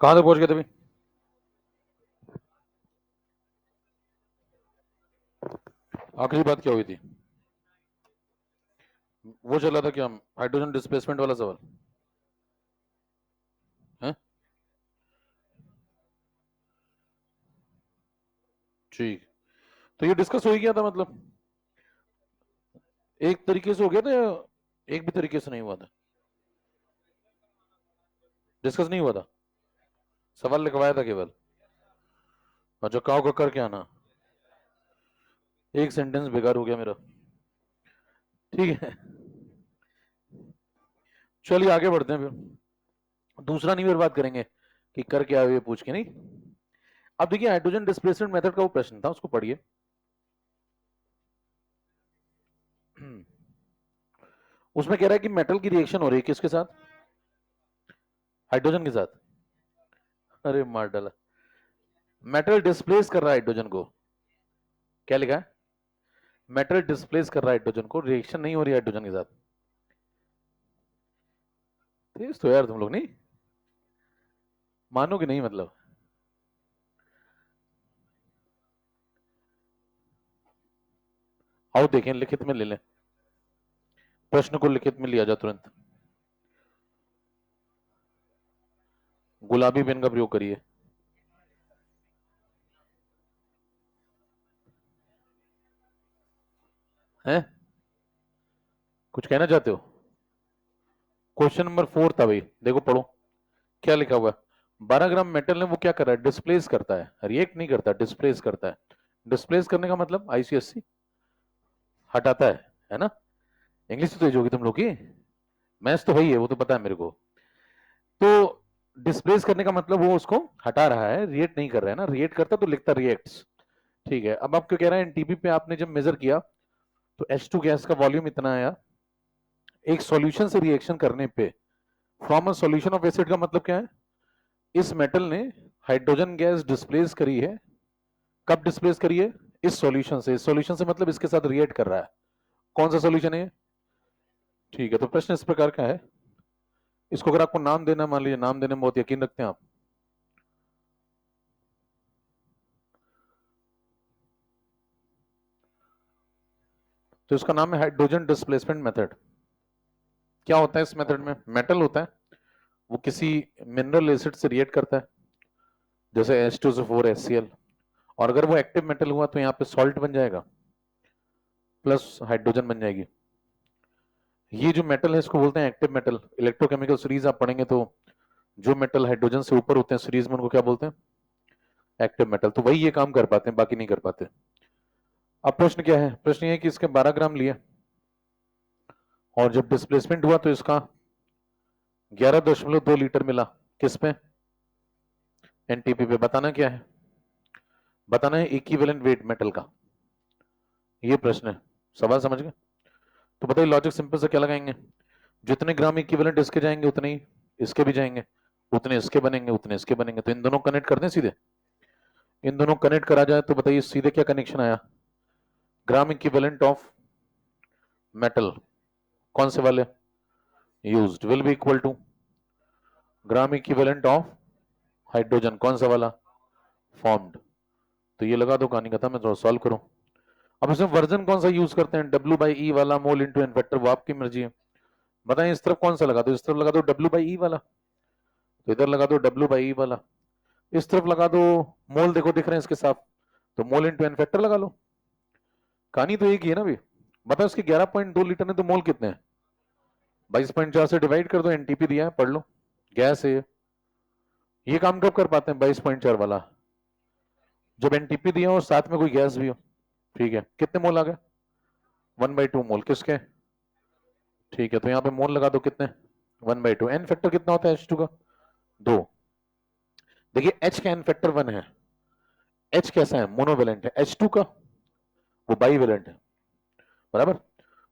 कहां तक पहुंच गए थे अभी? आखिरी बात क्या हुई थी? वो चला था क्या, हाइड्रोजन डिस्प्लेसमेंट वाला सवाल है? ठीक। तो ये डिस्कस हो ही गया था, मतलब एक तरीके से हो गया था या एक भी तरीके से नहीं हुआ था? डिस्कस नहीं हुआ था, सवाल लिखवाया था केवल। अच्छा, काव का करके आना। एक सेंटेंस बेकार हो गया मेरा। ठीक है, चलिए आगे बढ़ते हैं फिर। दूसरा नहीं, फिर बात करेंगे कि कर क्या हुए पूछ के नहीं। अब देखिए, हाइड्रोजन डिस्प्लेसमेंट मेथड का वो प्रश्न था, उसको पढ़िए। उसमें कह रहा है कि मेटल की रिएक्शन हो रही है किसके साथ? हाइड्रोजन के साथ। अरे मार डाला। मेटल डिस्प्लेस कर रहा है हाइड्रोजन को। क्या लिखा है? मेटल डिस्प्लेस कर रहा है हाइड्रोजन को, रिएक्शन नहीं हो रही हाइड्रोजन के साथ। तेज तो यार तुम लोग, नहीं मानोगे नहीं मतलब। आओ देखें, लिखित में ले लें, प्रश्न को लिखित में लिया जा तुरंत। गुलाबी पेन का प्रयोग करिए। हैं? कुछ कहना चाहते हो? क्वेश्चन नंबर 4 था भाई, देखो पढ़ो क्या लिखा हुआ है। 12 ग्राम मेटल ने वो क्या कर रहा है, डिस्प्लेस करता है, रिएक्ट नहीं करता, डिस्प्लेस करता है। डिस्प्लेस करने का मतलब आईसीएससी, हटाता है ना? इंग्लिश तो तेज होगी तुम लोग की, मैथ्स तो वही है, वो तो पता है मेरे को। तो डिस्प्लेस करने का मतलब वो उसको हटा रहा है, रिएक्ट नहीं कर रहा है ना, रिएक्ट करता तो लिखता रिएक्ट्स। ठीक है, अब आपको कह रहा है एनटीपी पे आपने जब मेजर किया तो H2 गैस का वॉल्यूम इतना आया। एक सॉल्यूशन से रिएक्शन करने पे, from a solution of acid का मतलब क्या है? इस मेटल ने हाइड्रोजन गैस डिस्प्लेस करी है। कब डिस्प्लेस करी है? इस सॉल्यूशन से। इस सॉल्यूशन से मतलब इसके साथ रिएक्ट कर रहा है। कौन सा सॉल्यूशन है? ठीक है, तो प्रश्न इस प्रकार का है। इसको अगर आपको नाम देना, मान लीजिए नाम देने में बहुत यकीन रखते हैं आप, तो इसका नाम है हाइड्रोजन डिस्प्लेसमेंट मेथड। क्या होता है इस मेथड में? मेटल होता है, वो किसी मिनरल एसिड से रिएक्ट करता है, जैसे H2SO4 HCl। और अगर वो एक्टिव मेटल हुआ तो यहाँ पे सॉल्ट बन जाएगा, प्लस हाइड्रोजन बन जाएगी। ये जो मेटल है इसको बोलते हैं एक्टिव मेटल। इलेक्ट्रोकेमिकल सीरीज आप पढ़ेंगे तो जो मेटल हाइड्रोजन से ऊपर होते हैं सीरीज में, उनको क्या बोलते हैं? Active metal. तो वही ये काम कर पाते हैं, बाकी नहीं कर पाते। अब प्रश्न क्या है? प्रश्न ये है कि इसके 12 ग्राम लिए और जब डिस्प्लेसमेंट हुआ तो इसका 11.2 लीटर मिला। किस पे? एनटीपी पे। बताना क्या है? बताना है इक्विवेलेंट वेट मेटल का। ये प्रश्न है, सवाल समझ गए? तो बताइए लॉजिक सिंपल से क्या लगाएंगे? जितने ग्राम इक्विवेलेंट इसके जाएंगे उतने ही इसके भी जाएंगे, उतने इसके बनेंगे उतने इसके बनेंगे, तो इन दोनों कनेक्ट कर दें सीधे। इन दोनों कनेक्ट करा जाए तो बताइए सीधे क्या कनेक्शन आया? ग्राम इक्विवेलेंट ऑफ मेटल कौन से वाले used will be equal to gram equivalent of hydrogen कौन सा वाला फॉर्म्ड। तो ये लगा दो, कहानी खत्म है, थोड़ा सॉल्व करो। अब इसमें वर्जन कौन सा यूज करते हैं, W/E वाला, मोल इंटू एन फैक्टर, वो आपकी मर्जी है। बताएं इस तरफ कौन सा लगा दो, इस तरफ लगा दो W/E वाला, तो इधर लगा दो W/E वाला। इस तरफ लगा दो, मोल देखो दिख रहे हैं इसके साथ, तो मोल इंटू एन फैक्टर लगा लो। कहानी तो एक ही है ना भाई। बताओ इसके 11.2 लीटर ने तो मोल कितने हैं? 22.4 से डिवाइड कर दो, एनटीपी दिया है, पढ़ लो। गैस है ये काम कब कर पाते हैं 22.4 वाला? जब एनटीपी दिया और साथ में कोई गैस भी हो। ठीक है, कितने मोल आ गए? 1/2 मोल किसके? ठीक है, तो यहाँ पे मोल लगा दो कितने? 1/2। एन फैक्टर कितना होता है H2 का? 2। देखिए H का एन फैक्टर 1 है। H कैसा है? मोनोवेलेंट है। H2 का वो बाईवेलेंट है, बराबर।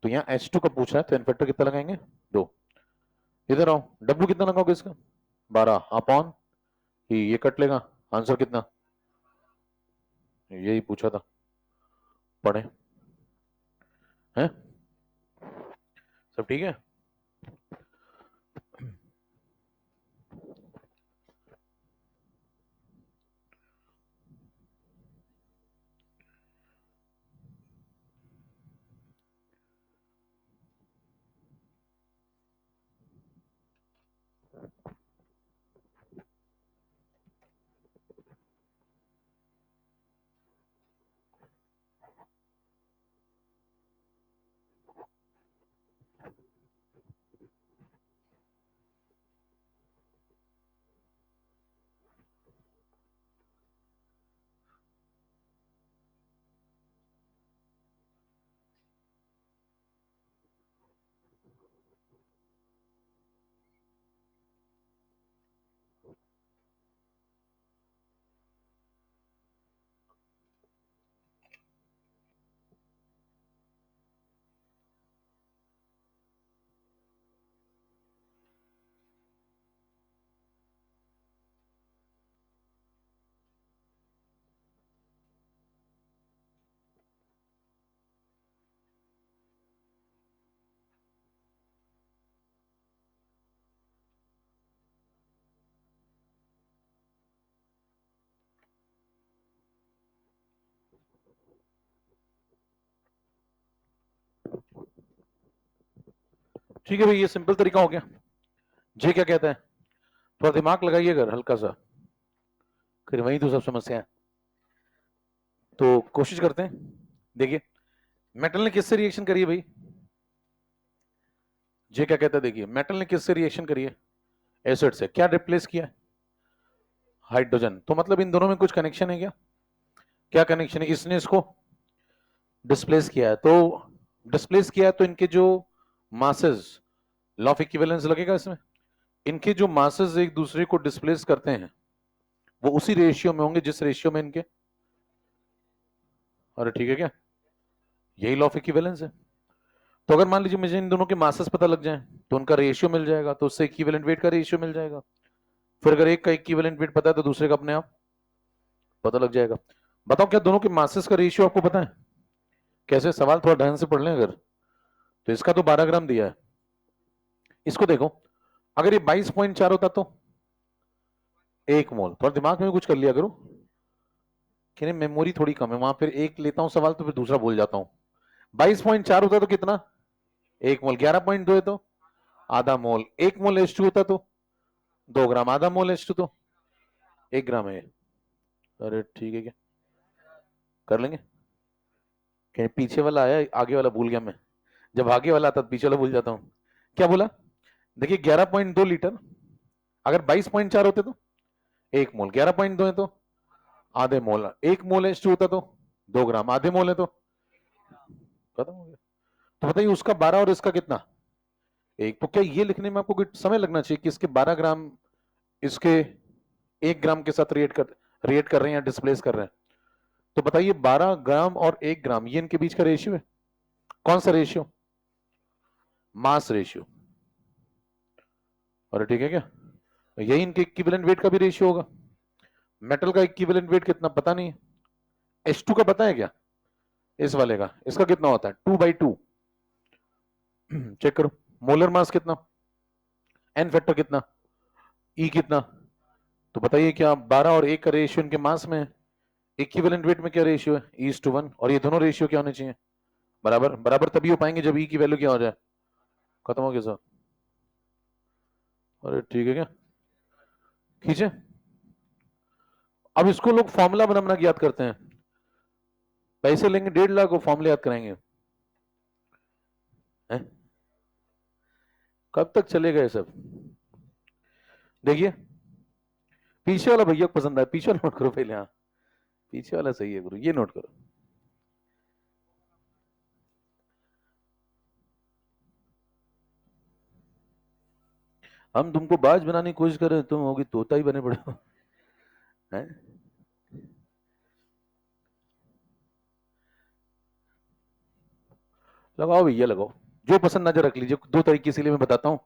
तो यहाँ H2 का पूछा है तो एन फैक्टर कितना लगाएंगे? 2। इधर आओ, W कितना लगाओगे इसका? 12 अपॉन ये कट लेगा। आंसर कितना? यही पूछा था, पढ़े हैं? सब ठीक है? ठीक है भाई, ये सिंपल तरीका हो गया। जे क्या कहता है, थोड़ा दिमाग लगाइए अगर हल्का सा, फिर वही तो सब समस्या है। तो कोशिश करते हैं। देखिए मेटल ने किससे रिएक्शन करी है भाई, जे क्या कहता है, देखिए मेटल ने किससे रिएक्शन करी है, एसिड से। क्या रिप्लेस किया है, हाइड्रोजन। तो मतलब इन दोनों में कुछ कनेक्शन है क्या, क्या कनेक्शन है, इसने इसको डिस्प्लेस किया है। तो डिस्प्लेस किया है तो इनके जो मासेस, लॉ ऑफ इक्विवेलेंस लगेगा इसमें, इनके जो मासेस एक दूसरे को डिस्प्लेस करते हैं वो उसी रेशियो में होंगे जिस रेशियो में इनके, अरे ठीक है क्या, यही लॉ ऑफ इक्विवेलेंस है। तो अगर मान लीजिए मुझे इन दोनों के मासेस पता लग जाए तो उनका रेशियो मिल जाएगा, तो उससे इक्विवेलेंट वेट का रेशियो मिल जाएगा। फिर अगर एक का इक्विवेलेंट वेट पता है तो दूसरे का अपने आप पता लग जाएगा। बताओ क्या दोनों के मासेस का रेशियो आपको पता है, कैसे, सवाल थोड़ा ढंग से पढ़ लें अगर। तो इसका तो 12 ग्राम दिया है, इसको देखो, अगर ये 22.4 होता तो 1 मोल। थोड़ा दिमाग में कुछ कर लिया करो, कि मेमोरी थोड़ी कम है, वहां फिर एक लेता हूं सवाल तो फिर दूसरा भूल जाता हूं। 22.4 होता तो कितना, 1 मोल। 11.2 है तो आधा मोल। 1 मोल H2 होता तो 2 ग्राम। आधा मोल H2 तो 1 ग्राम है। अरे ठीक है क्या, कर लेंगे। कहीं पीछे वाला आया, आगे वाला भूल गया मैं। जब आगे वाला आता तो पीछे वाला भूल जाता हूँ। क्या बोला, देखिए 11.2 लीटर, अगर 22.4 होते तो 1 मोल, 11.2 है तो आधे मोल। 1 मोल H2 होता तो 2 ग्राम, आधे मोल है तो खत्म हो गया। तो बताइए उसका 12 और इसका कितना, एक। तो क्या ये लिखने में आपको कुछ समय लगना चाहिए कि इसके 12 ग्राम इसके 1 ग्राम के साथ रिएट कर रहे हैं या डिस्प्लेस कर रहे हैं। तो बताइए 12 ग्राम और 1 ग्राम ये इनके बीच का रेशियो है। कौन सा रेशियो, मास रेशियो। और ठीक है क्या, यही इनके इक्विवेलेंट वेट का भी रेशियो होगा। मेटल का इक्विवेलेंट वेट कितना पता नहीं है, H2 का पता है क्या, इस वाले का, इसका कितना होता है 2/2। चेक करो, मोलर मास कितना, एन फैक्टर कितना, ई कितना। तो बताइए क्या 12 और 1 का रेशियो इनके मास में है, इक्विवेलेंट वेट में क्या रेशियो है, E:1। और ये दोनों रेशियो क्या होने चाहिए, बराबर। बराबर तभी हो पाएंगे जब ई की वैल्यू क्या हो जाए, खत्म हो गया सर। अरे ठीक है क्या, खींचे। अब इसको लोग फॉर्मूला बना बना के याद करते हैं, पैसे लेंगे 1.5 लाख को फॉर्मूला याद कराएंगे हैं? कब तक चलेगा ये सब। देखिए पीछे वाला भैया को पसंद आया, पीछे वाला नोट करो पहले। हाँ पीछे वाला सही है गुरु, ये नोट करो। हम तुमको बाज बनाने की कोशिश कर रहे हैं, तुम होगी तोता ही बने पड़े हो हैं? लगाओ भैया लगाओ, जो पसंद नजर रख लीजिए। दो तरीके इसीलिए मैं बताता हूं,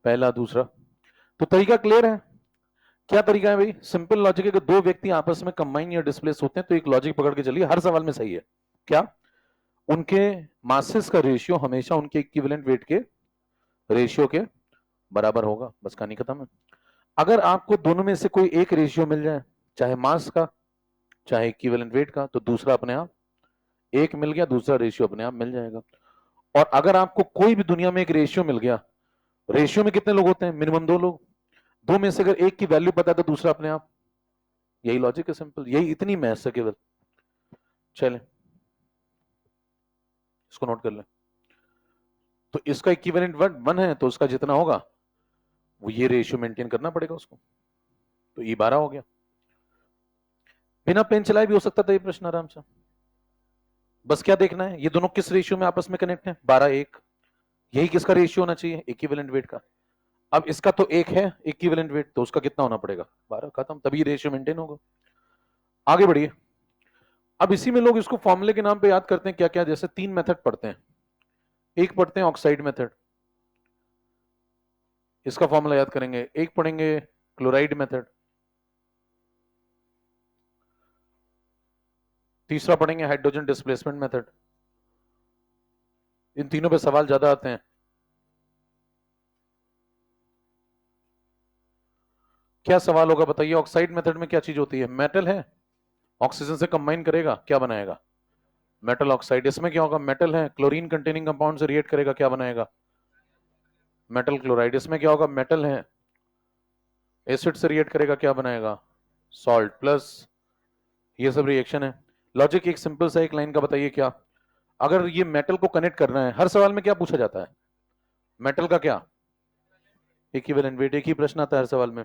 पहला दूसरा। तो तरीका क्लियर है, क्या तरीका है भाई, सिंपल लॉजिक है कि दो व्यक्ति आपस में कंबाइन या डिस्प्लेस होते हैं तो एक लॉजिक पकड़ के चलिए, हर सवाल में सही है। क्या, उनके मासेस का रेशियो हमेशा उनके इक्विवेलेंट वेट के रेशियो के बराबर होगा, बस कहानी खत्म है। अगर आपको दोनों में से कोई एक रेशियो मिल जाए, चाहे मास का चाहे इक्विवेलेंट वेट का, तो दूसरा अपने आप, एक मिल गया दूसरा रेशियो अपने आप मिल जाएगा। और अगर आपको कोई भी दुनिया में एक रेशियो मिल गया, रेशियो में कितने लोग होते हैं, मिनिमम 2 लोग, दो में से अगर एक की वैल्यू पता है तो दूसरा अपने आप, यही लॉजिक है, सिंपल, यही इतनी मैथ्स है केवल। चलें इसको नोट कर लें। तो इसका इक्विवेलेंट 1 है तो उसका जितना होगा वो ये रेशियो मेंटेन करना पड़ेगा उसको। तो ये 12 हो गया, बिना पेन चलाए भी हो सकता था ये प्रश्न आराम से। बस क्या देखना है, ये दोनों किस रेशियो में आपस में कनेक्ट है, 12:1, यही किसका रेशियो होना चाहिए, इक्विवेलेंट वेट का। अब इसका तो 1 है इक्विवेलेंट वेट, तो उसका कितना होना पड़ेगा 12, खत्म, तभी रेशियो मेंटेन होगा। आगे बढ़िए। अब इसी में लोग इसको फॉर्मूले के नाम पे याद करते हैं क्या क्या, जैसे 3 मेथड पढ़ते हैं। एक पढ़ते हैं ऑक्साइड मेथड, इसका फॉर्मूला याद करेंगे। एक पढ़ेंगे क्लोराइड मेथड, तीसरा पढ़ेंगे हाइड्रोजन डिस्प्लेसमेंट मेथड। इन तीनों पे सवाल ज्यादा आते हैं। क्या सवाल होगा बताइए, ऑक्साइड मेथड में क्या चीज होती है, मेटल है, ऑक्सीजन से कंबाइन करेगा क्या बनाएगा, मेटल ऑक्साइड। इसमें क्या होगा, मेटल है, क्लोरीन कंटेनिंग कंपाउंड से रिएक्ट करेगा क्या बनाएगा, मेटल क्लोराइड। इसमें क्या होगा, मेटल है, एसिड से रिएक्ट करेगा, क्या बनाएगा, सॉल्ट प्लस, ये सब रिएक्शन है। लॉजिक एक सिंपल सा एक लाइन का बताइए, क्या अगर ये मेटल को कनेक्ट करना है, हर सवाल में क्या पूछा जाता है, मेटल का क्या इक्विवेलेंट वेट, एक ही प्रश्न आता है हर सवाल में।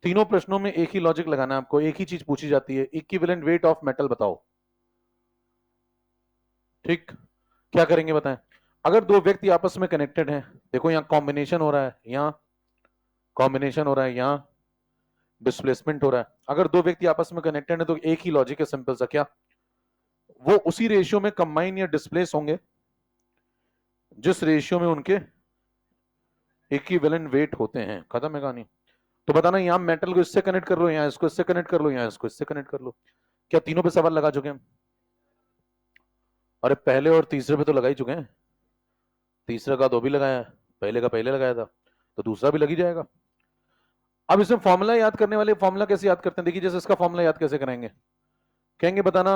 तीनों प्रश्नों में एक ही लॉजिक लगाना है आपको, एक ही चीज पूछी जाती है, इक्विवेलेंट वेट ऑफ मेटल बताओ। ठीक, क्या करेंगे बताएं। अगर दो व्यक्ति आपस में कनेक्टेड हैं, देखो यहाँ कॉम्बिनेशन हो रहा है, यहाँ कॉम्बिनेशन हो रहा है, यहाँ डिस्प्लेसमेंट हो रहा है। अगर दो व्यक्ति आपस में कनेक्टेड है तो एक ही लॉजिक है सिंपल सा, क्या वो उसी रेशियो में कंबाइन या डिस्प्लेस होंगे जिस रेशियो में उनके इक्विवेलेंट वेट होते हैं। खत्म है कहानी। तो बताना, यहां मेटल को इससे कनेक्ट कर लो, यहां इसको इससे कनेक्ट कर लो, यहां इसको इससे कनेक्ट कर लो। क्या तीनों पे सवाल लगा चुके हैं? अरे पहले और तीसरे पे तो लगा ही चुके हैं। तीसरे का तो भी लगाया है, पहले का पहले लगाया था, तो दूसरा भी लग ही जाएगा। अब इसमें फॉर्मूला याद करने वाले, फॉर्मूला कैसे याद करते हैं, देखिए जैसे इसका फॉर्मूला याद कैसे करेंगे, कहेंगे बताना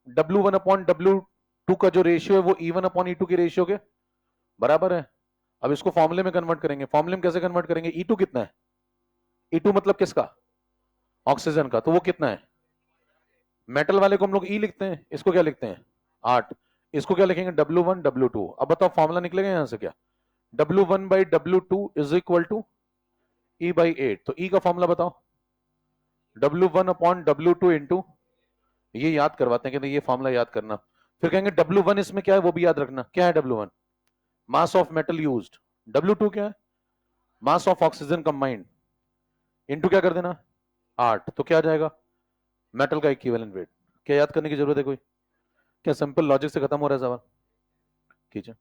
W1/W2 का जो रेशियो है वो E1/E2 के रेशियो के बराबर है। अब इसको फॉर्मूले में कन्वर्ट करेंगे, फॉर्मूले में कैसे कन्वर्ट करेंगे, E2 कितना है, E2 मतलब किसका, ऑक्सीजन का, तो वो कितना है, मेटल वाले को हम लोग E लिखते हैं, इसको क्या लिखते हैं 8, इसको क्या लिखेंगे W1/W2। अब बताओ फॉर्मूला निकलेगा यहां से क्या, W1/W2 is equal to E/8। तो E का फॉर्मूला बताओ, W1/W2 इंटू, ये याद करवाते हैं, कहते ये फॉर्मूला याद करना। फिर कहेंगे W1 इसमें क्या है वो भी याद रखना, क्या है W1, mass of metal used. W2 क्या है, मास ऑफ ऑक्सीजन कंबाइंड, इंटू क्या कर देना 8, तो क्या आ जाएगा, मेटल का इक्विवेलेंट वेट। क्या याद करने की जरूरत है कोई, क्या सिंपल लॉजिक से खत्म हो रहा है सवाल, कीजिए।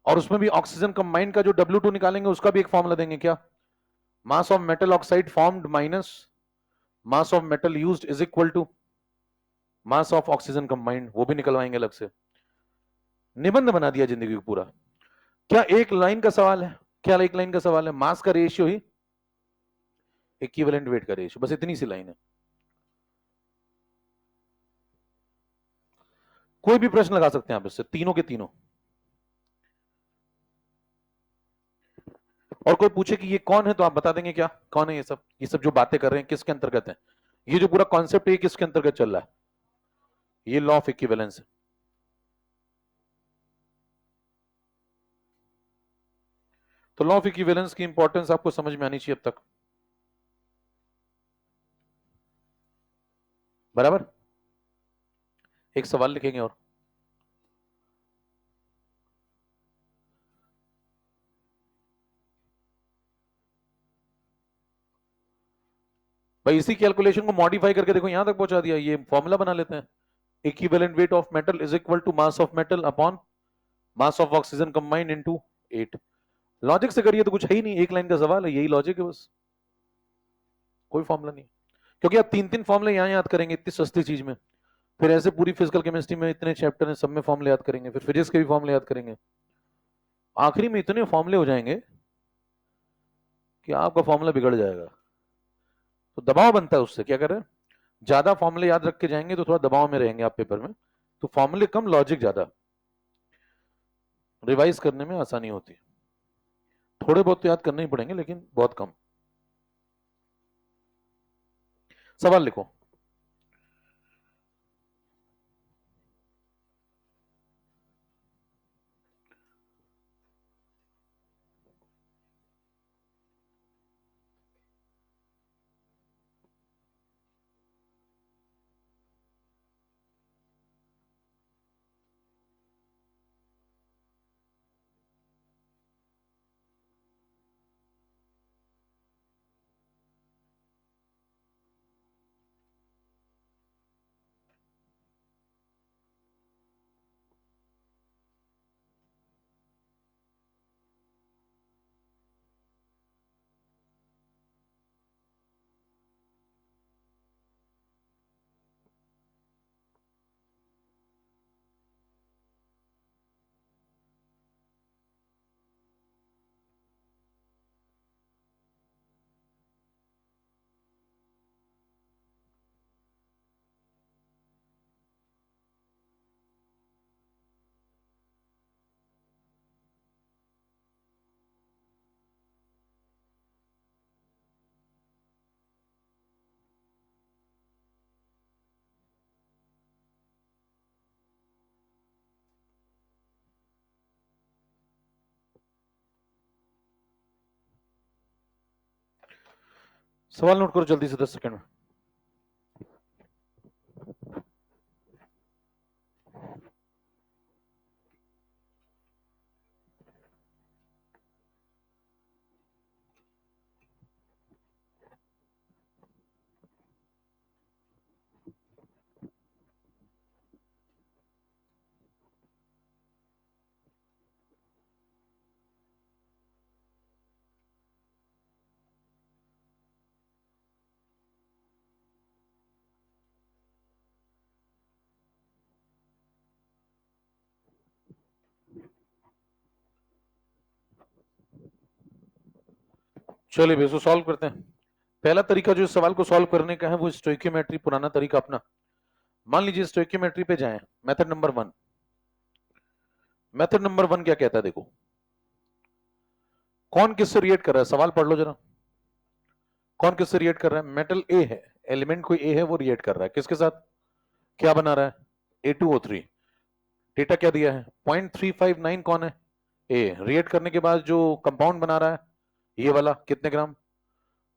और उसमें भी ऑक्सीजन कंबाइंड का जो W2 निकालेंगे उसका भी एक फॉर्मूला देंगे, क्या, mass of metal oxide formed minus mass of metal used is equal to mass of oxygen combined, वो भी निकलवाएंगे अलग से। निबंध बना दिया जिंदगी को पूरा। क्या एक लाइन का सवाल है, क्या एक लाइन का सवाल है, मास का रेशियो ही इक्विवेलेंट वेट का रेशियो, बस इतनी सी लाइन है। कोई भी प्रश्न लगा सकते हैं आप इससे, तीनों के तीनों। और कोई पूछे कि ये कौन है तो आप बता देंगे क्या कौन है, ये सब जो बातें कर रहे हैं किसके अंतर्गत है, ये जो पूरा कॉन्सेप्ट है किसके अंतर्गत चल रहा है, ये लॉ ऑफ इक्विवेलेंस है। तो लॉ ऑफ इक्विवेलेंस की इंपॉर्टेंस आपको समझ में आनी चाहिए अब तक, बराबर। एक सवाल लिखेंगे और, भाई इसी कैलकुलेशन को मॉडिफाई करके देखो यहां तक पहुंचा दिया, ये फॉर्मूला बना लेते हैं, equivalent weight of metal is equal to mass of metal upon mass of oxygen combined into 8। Logic से करिए तो कुछ है ही नहीं, एक लाइन का सवाल है, यही लॉजिक है बस, कोई फॉर्मूला नहीं। क्योंकि आप तीन तीन फॉर्मूले यहां याद करेंगे इतनी सस्ती चीज में, फिर ऐसे पूरी फिजिकल केमिस्ट्री में इतने चैप्टर हैं सब में फॉर्मूले याद करेंगे, फिर फिजिक्स के भी फॉर्मूले याद करेंगे, आखिरी में इतने फॉर्मूले हो जाएंगे कि आपका फॉर्मूला बिगड़ जाएगा। तो दबाव बनता है उससे, क्या करें, ज्यादा फॉर्मूले याद रख के जाएंगे तो थोड़ा दबाव में रहेंगे आप पेपर में, तो फॉर्मूले कम लॉजिक ज्यादा, रिवाइज करने में आसानी होती है। थोड़े बहुत तो याद करने ही पड़ेंगे लेकिन बहुत कम। सवाल लिखो। सवाल नोट करो जल्दी से 10 सेकंड में। चलिए भी इसको सॉल्व करते हैं। पहला तरीका जो इस सवाल को सॉल्व करने का है वो स्टोइकियोमेट्री, पुराना तरीका अपना। मान लीजिए स्टोइकियोमेट्री पे जाएं, मेथड नंबर 1। मेथड नंबर 1 क्या कहता है देखो, कौन किससे रिएक्ट कर रहा है, सवाल पढ़ लो जरा। कौन किससे रिएक्ट कर रहा है? मेटल ए है, एलिमेंट कोई ए है, वो रिएक्ट कर रहा है किसके साथ? क्या बना रहा है? A2O3। डेटा क्या दिया है? 0.359। कौन है? ए। रिएक्ट करने के बाद जो कंपाउंड बना रहा है ये वाला, कितने ग्राम?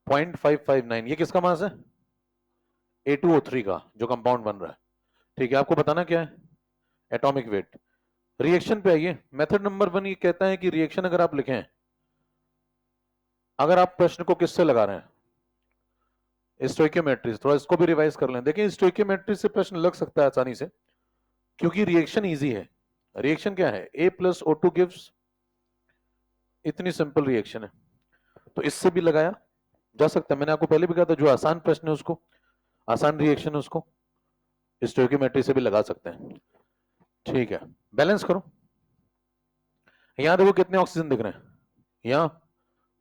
0.559। ये किसका मास है? A2O3 का, जो कंपाउंड बन रहा है। ठीक है, आपको बताना क्या है? Atomic wait. रिएक्शन पे आइए। मेथड नंबर 1 ये कहता है कि रिएक्शन अगर आप लिखें, अगर आप प्रश्न को किससे लगा रहे हैं? स्टोइकियोमेट्री। थोड़ा इसको भी रिवाइज कर लें। देखिए स्टोइकियोमेट्री से प्रश्न लग सकता है आसानी से, क्योंकि रिएक्शन इजी है। रिएक्शन क्या है? A+O2 गिव्स, इतनी सिंपल रिएक्शन है, तो इससे भी लगाया जा सकता है। मैंने आपको पहले भी कहा था, जो आसान प्रश्न है उसको, आसान रिएक्शन है उसको स्टोइकियोमेट्री से भी लगा सकते हैं। ठीक है, बैलेंस करो। यहां देखो कितने ऑक्सीजन दिख रहे हैं, यहां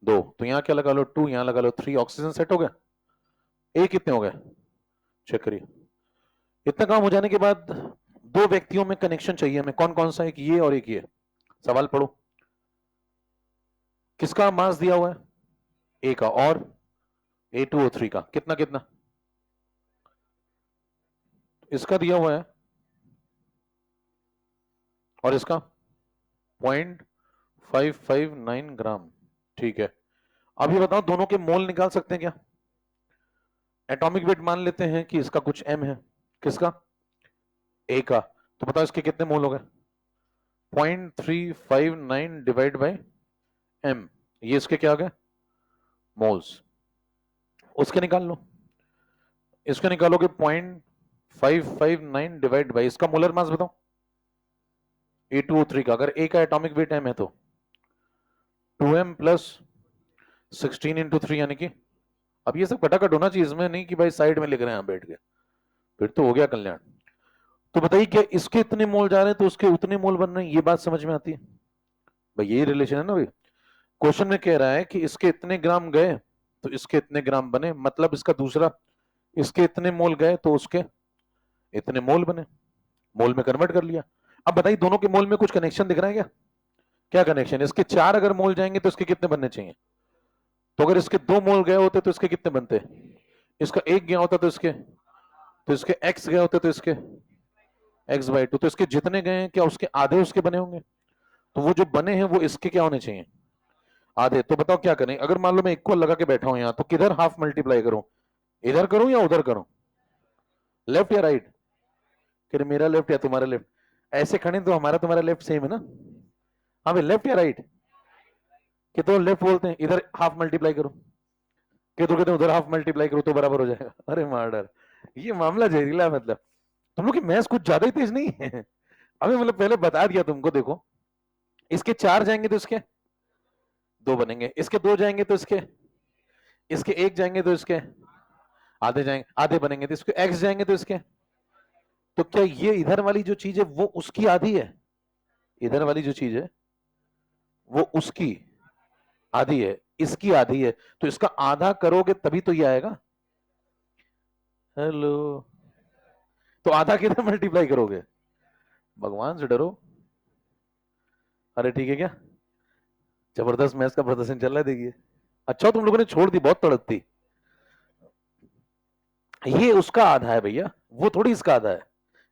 2, तो यहां क्या लगा लो? 2, यहां लगा लो 3। ऑक्सीजन सेट हो गया। ए कितने हो गए? चेक करिए। इतना काम हो जाने के बाद दो व्यक्तियों में कनेक्शन चाहिए हमें। कौन कौन सा? एक ये और एक ये। सवाल पढ़ो। किसका मास दिया हुआ है? ए का। और A2O3 का कितना कितना? इसका दिया हुआ है और इसका 0.559 ग्राम। ठीक है, अब ये बताओ दोनों के मोल निकाल सकते हैं क्या? एटॉमिक वेट मान लेते हैं कि इसका कुछ m है। किसका? ए का। तो बताओ इसके कितने मोल हो गए? 0.359 डिवाइड बाय m। ये इसके क्या हो गए? मोल्स। उसके निकाल लो। इसके निकालोगे 0.559 डिवाइड बाय इसका मोलर मास बताओ। A2O3 का, अगर ए का एटॉमिक वेट m है तो 2m प्लस 16 इंटू 3, यानी कि, अब ये सब कटाकट होना चाहिए इसमें, नहीं कि भाई साइड में लिख रहे हैं बैठ के, फिर तो हो गया कल्याण। तो बताइए क्या इसके इतने मोल जा रहे हैं तो उसके उतने मोल बन रहे हैं? ये बात समझ में आती है भाई? यही रिलेशन है ना भाई। क्वेश्चन में कह रहा है कि इसके इतने ग्राम गए तो इसके इतने ग्राम बने, मतलब इसका दूसरा, इसके इतने मोल गए तो उसके इतने मोल बने। मोल में कन्वर्ट कर लिया। अब बताइए दोनों के मोल में कुछ कनेक्शन दिख रहा है क्या? क्या कनेक्शन? इसके 4 अगर मोल जाएंगे तो इसके कितने बनने चाहिए? तो अगर इसके 2 मोल गए होते तो इसके कितने बनते? इसका 1 गया होता तो इसके x गए होते तो इसके x/2। तो इसके जितने गए हैं क्या उसके आधे उसके बने होंगे? तो वो जो बने हैं वो इसके क्या होने चाहिए? आधे। तो बताओ क्या करें? अगर मान लो मैं इक्वल लगा के बैठा हूं यहां, तो किधर हाफ मल्टीप्लाई करूं? इधर करूं या उधर करूं? लेफ्ट या राइट? कि मेरा लेफ्ट या तुम्हारा लेफ्ट? ऐसे खड़े तो हमारा तुम्हारा लेफ्ट सेम है ना? हाँ भाई, लेफ्ट या राइट? कि तो लेफ्ट बोलते हैं इधर हाफ मल्टीप्लाई करो, कि तो कहते हैं उधर हाफ मल्टीप्लाई करो तो बराबर हो जाएगा। अरे मार्डर, ये मामला जहरीला है। मतलब तुम लोग की मैथ्स कुछ ज्यादा ही तेज नहीं है? अभी मतलब पहले बता दिया तुमको। देखो इसके 4 जाएंगे तो इसके 2 बनेंगे, इसके 2 जाएंगे तो इसके 1 जाएंगे तो इसके आधे जाएंगे, आधे बनेंगे, तो इसके x जाएंगे तो इसके। तो क्या ये इधर वाली जो चीज है वो उसकी आधी है? इधर वाली जो चीज है वो उसकी आधी है, इसकी आधी है, तो इसका आधा करोगे तभी तो ये आएगा। हेलो, तो आधा किधर मल्टीप्लाई करोगे? भगवान से डरो। अरे ठीक है क्या? जबरदस्त मैथ्स का प्रदर्शन चल रहा है देखिए। अच्छा तुम लोगों ने छोड़ दी, बहुत तड़कती। ये उसका आधा है भैया, वो थोड़ी इसका आधा है।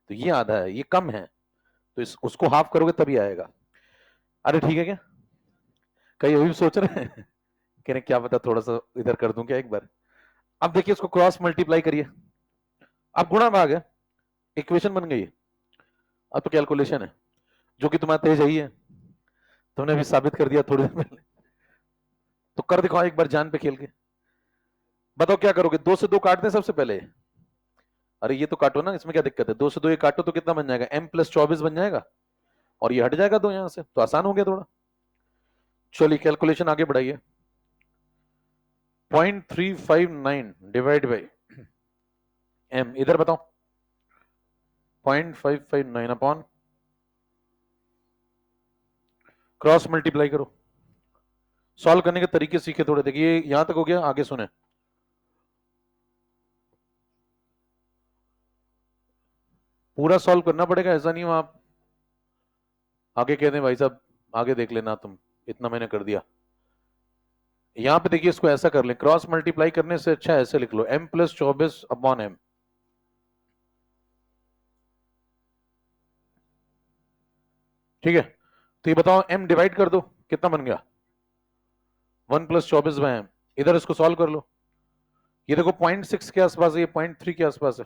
तो ये आधा है, ये कम है, तो इस उसको हाफ करोगे तभी आएगा। अरे ठीक है क्या? कहीं अभी भी सोच रहे हैं? कह रहे क्या पता थोड़ा सा इधर कर दूं क्या एक बार? अब देखिए इसको क्रॉस मल्टीप्लाई करिए, अब गुणा भाग है, इक्वेशन बन गई है। अब तो कैलकुलेशन है, जो कि तुम्हारा तेज ही है, तुमने भी साबित कर दिया थोड़ी देर पहले। तो कर दिखाओ एक बार जान पे खेल के, बताओ क्या करोगे? 2 से 2 काट दें सबसे पहले। अरे ये तो काटो ना, इसमें क्या दिक्कत है? 2 से 2 ये काटो तो कितना बन जाएगा? m+24 बन जाएगा, और ये हट जाएगा 2 यहां से, तो आसान हो गया थोड़ा। चलिए कैलकुलेशन आगे बढ़ाइए। 0.359 डिवाइड बाई m, इधर बताओ 0.559 अपॉन, क्रॉस मल्टीप्लाई करो। सॉल्व करने के तरीके सीखे थोड़े, देखिए यहां तक हो गया, आगे सुने। पूरा सॉल्व करना पड़ेगा, ऐसा नहीं हो आप आगे कहते हैं भाई साहब आगे देख लेना तुम, इतना मैंने कर दिया। यहां पे देखिए इसको ऐसा कर लें, क्रॉस मल्टीप्लाई करने से अच्छा ऐसे लिख लो m+24 अपॉन m। ठीक है, तो ये बताओ m डिवाइड कर दो, कितना बन गया? 1+24/m। इधर इसको सॉल्व कर लो, ये देखो 0.6 के आसपास है, ये 0.3 के आसपास है,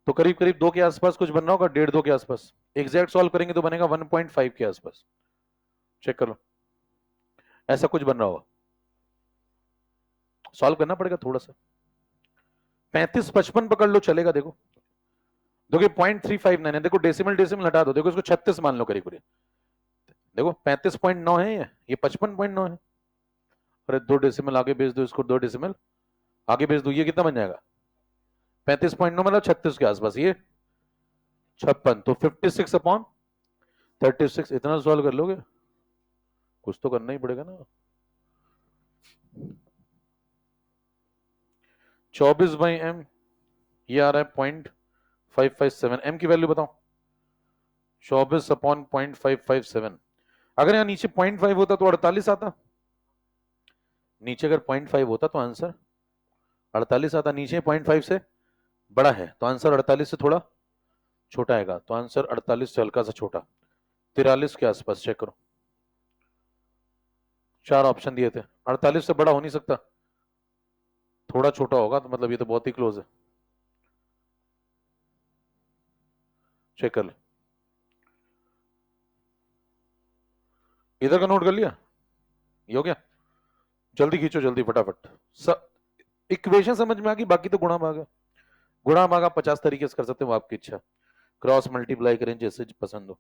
तो करीब करीब 2 के आसपास कुछ बन रहा होगा, 1.5-2 के आसपास। एग्जैक्ट सॉल्व करेंगे तो बनेगा 1.5 के आसपास, चेक कर लो, ऐसा कुछ बन रहा होगा। सॉल्व करना पड़ेगा थोड़ा सा। 35-55 पकड़ लो चलेगा, देखो देखो 0.359 है, देखो डेसिमल डेसिमल हटा दो, देखो इसको 36 मान लो करीब करीब, देखो 35.9 है, ये 55.9 है। अरे 2 डेसिमल आगे भेज दो इसको, 2 डेसिमल आगे भेज दो, ये कितना बन जाएगा? 35.9 मतलब 36 के आसपास, ये 56, तो 56 अपॉन 36, इतना सॉल्व कर लोगे? कुछ तो करना ही पड़ेगा ना। 24/m, ये आ रहा है 0.557, m की वैल्यू बताओ। 24 अपॉन 0.557, अगर यहाँ नीचे 0.5 होता तो 48 आता, नीचे अगर 0.5 होता तो आंसर 48 आता, नीचे 0.5 से बड़ा है तो आंसर 48 से थोड़ा छोटा आएगा, तो आंसर 48 से हल्का सा छोटा 43 के आसपास, चेक करो। 4 ऑप्शन दिए थे, 48 से बड़ा हो नहीं सकता, थोड़ा छोटा होगा, तो मतलब ये तो बहुत ही क्लोज है, चेक कर ले। इधर का नोट कर लिया, ये हो गया? जल्दी खींचो जल्दी फटाफट। इक्वेशन समझ में आ गई, बाकी तो गुणा भाग है। गुणा भाग आप 50 तरीके से कर सकते हो, आपकी इच्छा, क्रॉस मल्टीप्लाई करें जैसे पसंद हो।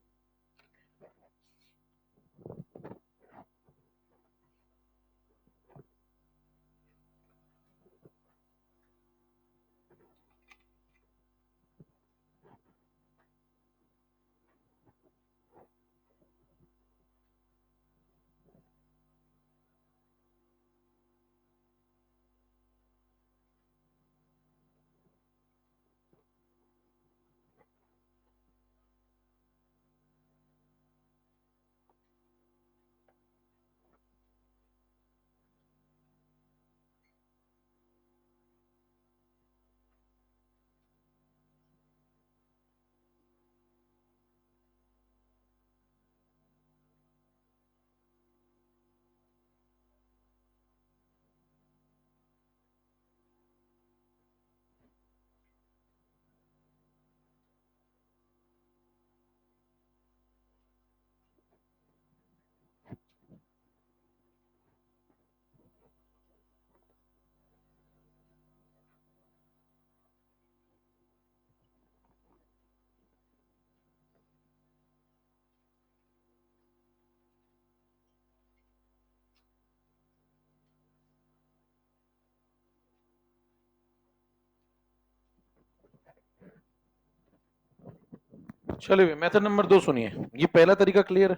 चलिए मेथड नंबर 2 सुनिए, ये पहला तरीका क्लियर है,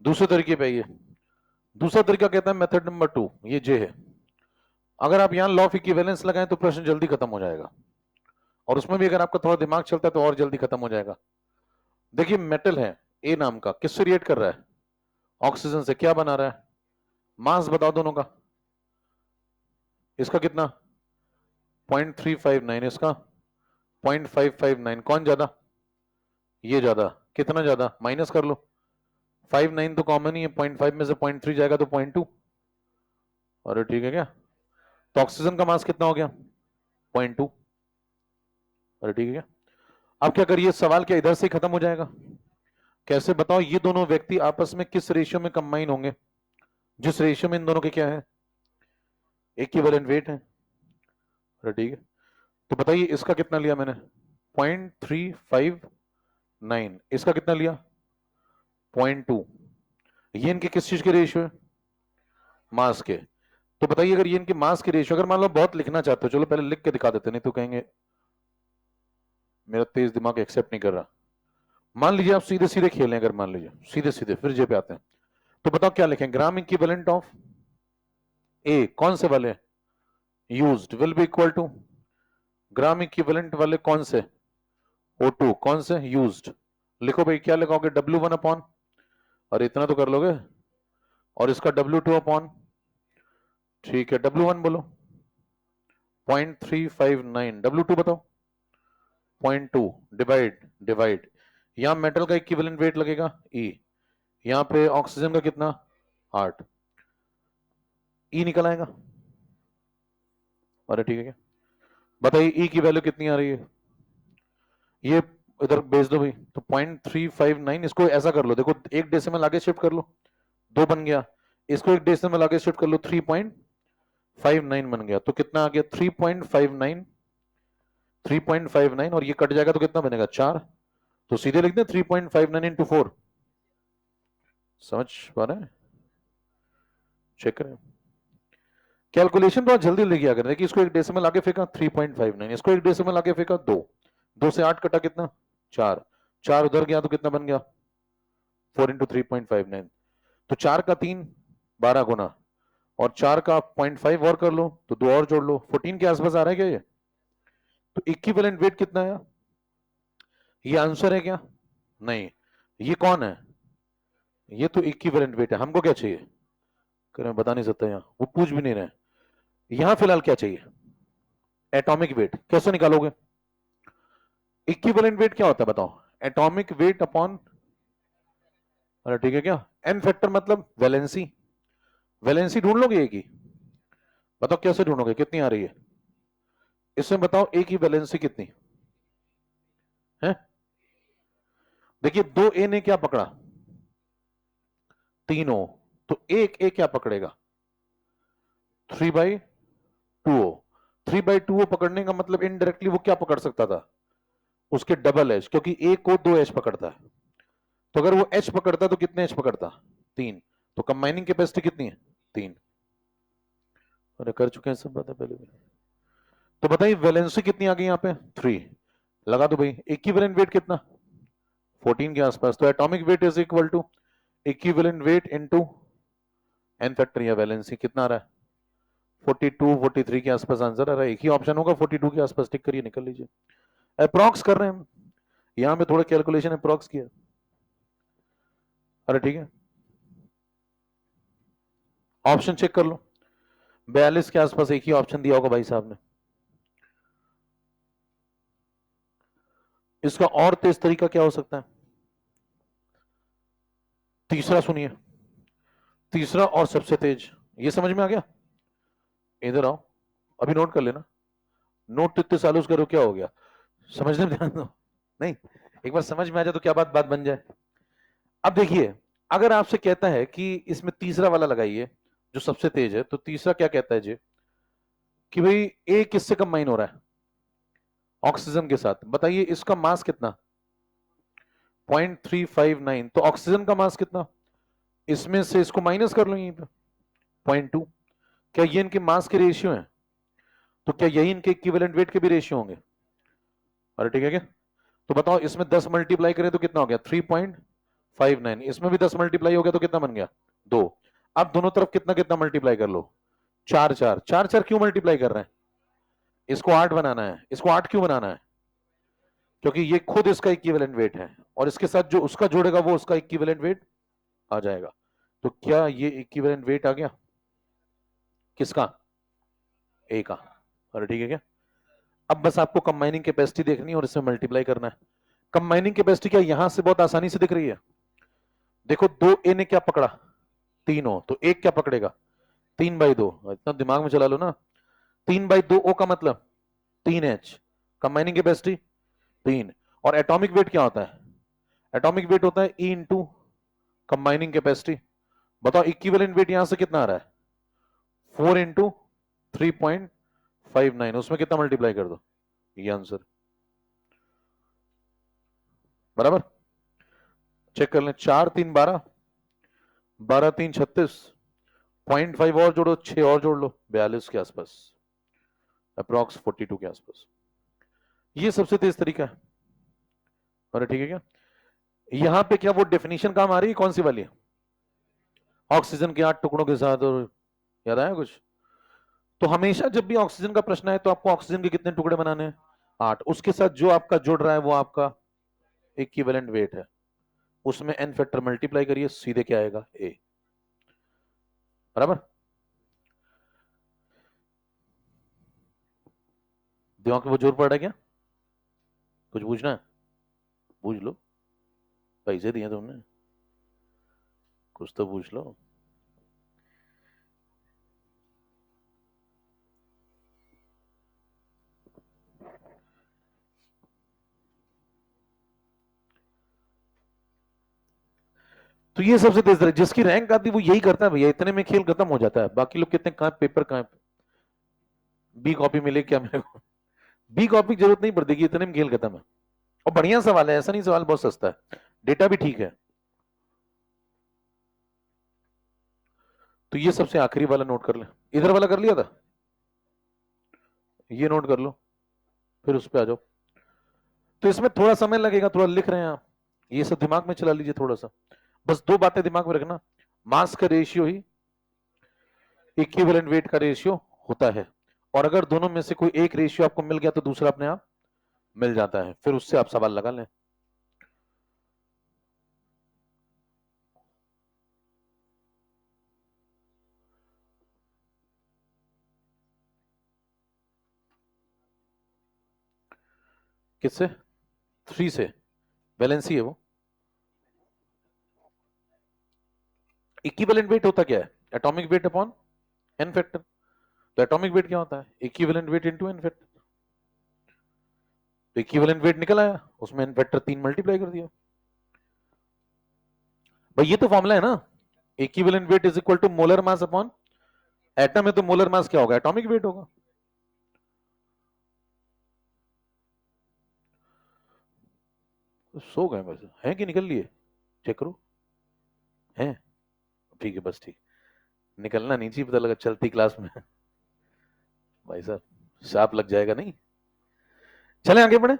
दूसरे तरीके पे आइए। दूसरा तरीका कहता है मेथड नंबर 2, ये जे है। अगर आप यहां लॉ ऑफ इक्विवेलेंस लगाएं तो प्रश्न जल्दी खत्म हो जाएगा, और उसमें भी अगर आपका थोड़ा दिमाग चलता है तो और जल्दी खत्म हो जाएगा। देखिए मेटल है ए नाम का, किससे रिएक्ट कर रहा है? ऑक्सीजन से। क्या बना रहा है? मास बताओ दोनों का। इसका कितना? 0.359, इसका 0.559, कौन ज्यादा? ये ज्यादा। कितना ज्यादा? माइनस कर लो, 59 तो कॉमन ही है, 0.5 में से 0.3 जाएगा तो 0.2। अरे ठीक है क्या? तो ऑक्सीजन का मास कितना हो गया 0.2। अरे ठीक है क्या? अब क्या करिए, सवाल क्या इधर से ही खत्म हो जाएगा? कैसे बताओ, ये दोनों व्यक्ति आपस में किस रेशियो में कंबाइन होंगे, जिस रेशियो में इन दोनों के क्या है इक्विवेलेंट वेट है। अरे ठीक है, तो बताइए इसका कितना लिया मैंने 0.359, इसका कितना लिया 0.2। ये इनके किस चीज के रेशियो है मास के। तो बताइए अगर ये इनके मास के रेशियो, अगर मान लो बहुत लिखना चाहते हो चलो पहले लिख के दिखा देते, नहीं तो कहेंगे मेरा तेज दिमाग एक्सेप्ट नहीं कर रहा। मान लीजिए आप सीधे सीधे खेलें, अगर मान लीजिए सीधे सीधे फिर जे पे आते हैं, तो बताओ क्या लिखें, ग्राम इक्विवेलेंट ऑफ ए कौन से वाले used will be equal to gram equivalent वाले कौन से O2 कौन से यूज्ड। लिखो भाई क्या लिखोगे W1 अपॉन, और इतना तो कर लोगे, और इसका W2 अपॉन, ठीक है W1 बोलो 0.359, W2 बताओ 0.2 डिवाइड डिवाइड, यहां मेटल का इक्विवेलेंट वेट लगेगा E, यहां पे ऑक्सीजन का कितना 8, E निकल आएगा। अरे ठीक है क्या, बताइए E की वैल्यू कितनी आ रही है, ये इधर भेज दो भाई। तो 0.359, इसको ऐसा कर लो, देखो एक डेसिमल आगे शिफ्ट कर लो, 2 बन गया, इसको एक डेसिमल आगे शिफ्ट कर लो 3.59 बन गया, तो कितना आ गया 3.59, 3.59, और ये कट जाएगा तो कितना बनेगा 4, तो सीधे लिख दें 3.59 इंटू 4। समझ पा रहे हैं, चेक करें कैलकुलेशन बहुत जल्दी लिख गया करने की। इसको एक डेसिमल आगे फेंका 3.59, इसको एक डेसिमल आगे फेंका 2, 2 से 8 कटा कितना 4, 4 उधर गया तो कितना बन गया 4 इंटू 3.59, तो 4 का 3 12 गुना, और 4 का 0.5 और कर लो तो 2 और जोड़ लो, 14 के आसपास आ रहा है क्या ये। तो इक्विवेलेंट वेट कितना है, ये आंसर है क्या, नहीं ये कौन है, ये तो इक्विवेलेंट वेट है। हमको क्या चाहिए, मैं बता नहीं सकता, यहाँ वो पूछ भी नहीं रहे। यहां फिलहाल क्या चाहिए एटॉमिक वेट, कैसे निकालोगे इक्विवेलेंट वेट क्या होता है बताओ, एटॉमिक वेट अपॉन, अरे ठीक है क्या, एन फैक्टर मतलब वैलेंसी, वैलेंसी ढूंढ लोगे एक ही, बताओ कैसे ढूंढोगे कितनी आ रही है, इसमें बताओ एक ही वैलेंसी कितनी है। देखिए 2 ए ने क्या पकड़ा 3 ओ, तो एक ए क्या पकड़ेगा 3/2O, 3/2O पकड़ने का मतलब इनडायरेक्टली वो क्या पकड़ सकता था उसके डबल एच, क्योंकि ए को 2 एच पकड़ता है, तो अगर वो एच पकड़ता तो कितने एच पकड़ता 3, तो कंबाइनिंग कैपेसिटी कितनी है 3। अरे कर चुके हैं सब बातें पहले भी। तो बताइए वैलेंसी कितनी आ गई यहाँ पे 3, लगा दो भाई, इक्विवेलेंट वेट कितना 14 के आसपास, तो atomic weight is equal to equivalent weight into n factor, या वैलेंसी कितना आ रहा है 42 43 के आसपास आंसर आ रहा है, एक ही ऑप्शन होगा 42 के आसपास, टिक करिए निकल लीजिए, अप्रॉक्स कर रहे हैं हम, यहां पे थोड़ा कैलकुलेशन अप्रॉक्स किया। अरे ठीक है ऑप्शन चेक कर लो, 42 के आसपास एक ही ऑप्शन दिया होगा भाई साहब ने। इसका और तेज तरीका क्या हो सकता है, तीसरा सुनिए, तीसरा और सबसे तेज, ये समझ में आ गया, इधर आओ अभी नोट कर लेना, नोट तो इतने सालों से करो क्या हो गया, समझने में ध्यान दो, नहीं एक बार समझ में आ जाए तो क्या बात बात बन जाए। अब देखिए अगर आपसे कहता है कि इसमें तीसरा वाला लगाइए जो सबसे तेज है, तो तीसरा क्या कहता है जी कि भाई ए किससे कंबाइन हो रहा है ऑक्सीजन के साथ, बताइए इसका मास कितना 0.359, तो ऑक्सीजन का मास कितना, इसमें से इसको माइनस कर लो यहीं पे 0.2, क्या ये इनके मास के रेशियो है, तो क्या यही इनके इक्विवेलेंट वेट के भी रेशियो होंगे। अरे ठीक है क्या, तो बताओ इसमें 10 मल्टीप्लाई करें तो कितना हो गया 3.59, इसमें भी 10 मल्टीप्लाई हो गया तो कितना बन गया 2, अब दोनों तरफ कितना कितना मल्टीप्लाई कर लो 4 4 4 4, क्यों मल्टीप्लाई कर रहे हैं, इसको 8 बनाना है, इसको 8 क्यों बनाना है, क्योंकि ये खुद इसका इक्विवेलेंट वेट है, और इसके साथ जो उसका जोड़ेगा वो उसका इक्विवेलेंट वेट आ जाएगा, तो क्या ये इक्विवेलेंट वेट आ गया किसका ए का। अरे ठीक है क्या, अब बस आपको कंबाइनिंग कैपेसिटी देखनी है और इसमें मल्टीप्लाई करना है। कंबाइनिंग कैपेसिटी क्या यहां से बहुत आसानी से दिख रही है, देखो 2 ए ने क्या पकड़ा 3 ओ, तो एक क्या पकड़ेगा 3/2, इतना दिमाग में चला लो ना, 3/2O का मतलब 3H, कंबाइनिंग कैपेसिटी 3, और एटॉमिक वेट क्या होता है? एटॉमिक वेट होता है E इंटू कंबाइनिंग कैपेसिटी। बताओ इक्विवेलेंट वेट यहां से कितना आ रहा है? 4 इंटू 3.59, उसमें कितना मल्टीप्लाई कर दो, ये आंसर बराबर। चेक कर लें, 4 3 12, 12 3 36, 0.5 और जोड़ो, 6 और जोड़ लो, 42 के आसपास, अप्रॉक्स 42 के आसपास। ये सबसे तेज तरीका है। अरे ठीक है क्या? यहां पे क्या वो डेफिनेशन काम आ रही है? कौन सी वाली है? ऑक्सीजन के 8 टुकड़ों के साथ, और याद आया कुछ? तो हमेशा जब भी ऑक्सीजन का प्रश्न है तो आपको ऑक्सीजन के कितने टुकड़े बनाने हैं? 8। उसके साथ जो आपका जुड़ रहा है वो आपका इक्विवेलेंट वेट है, उसमें एन फैक्टर मल्टीप्लाई करिए, सीधे क्या आएगा? ए, बराबर। दिमाग पे वो जोर पड़ रहा है क्या? कुछ पूछना है? पूछ लो, पैसे दिए तुमने, कुछ तो पूछ लो। तो ये सबसे तेज है, जिसकी रैंक आती है वो यही करता है भैया, इतने में खेल खत्म हो जाता है। बाकी लोग कितने कहां पेपर, कहां बी कॉपी मिले क्या मेरे को? बी कॉपी की जरूरत नहीं पड़ती, इतने में खेल खत्म है। और बढ़िया सवाल है, ऐसा नहीं सवाल बहुत सस्ता है, डेटा भी ठीक है। तो ये सबसे आखिरी वाला नोट कर ले, इधर वाला कर लिया था, ये नोट कर लो, फिर उस पर आ जाओ। तो इसमें थोड़ा समय लगेगा, थोड़ा लिख रहे हैं आप, ये सब दिमाग में चला लीजिए थोड़ा सा। बस दो बातें दिमाग में रखना, मास का रेशियो ही इक्विवेलेंट वेट का रेशियो होता है, और अगर दोनों में से कोई एक रेशियो आपको मिल गया तो दूसरा अपने आप मिल जाता है, फिर उससे आप सवाल लगा लें। किससे? 3 से, वैलेंसी है वो। इक्विवेलेंट वेट होता क्या है? Atomic weight upon n factor. तो एटॉमिक वेट क्या होता है? Equivalent weight into n factor. तो इक्विवेलेंट वेट निकल आया, उसमें एन फैक्टर 3 मल्टीप्लाई कर दिया। भाई ये तो फॉर्मूला है ना, equivalent weight is equal to molar mass upon atom है, तो मोलर मास क्या होगा? एटॉमिक वेट होगा। तो सो गए वैसे हैं कि निकल लिए? चेक करो, हैं? ठीक है, बस ठीक, निकलना नहीं चाहिए, पता लगा चलती क्लास में भाई साहब सांप लग जाएगा नहीं। चलें आगे बढ़े,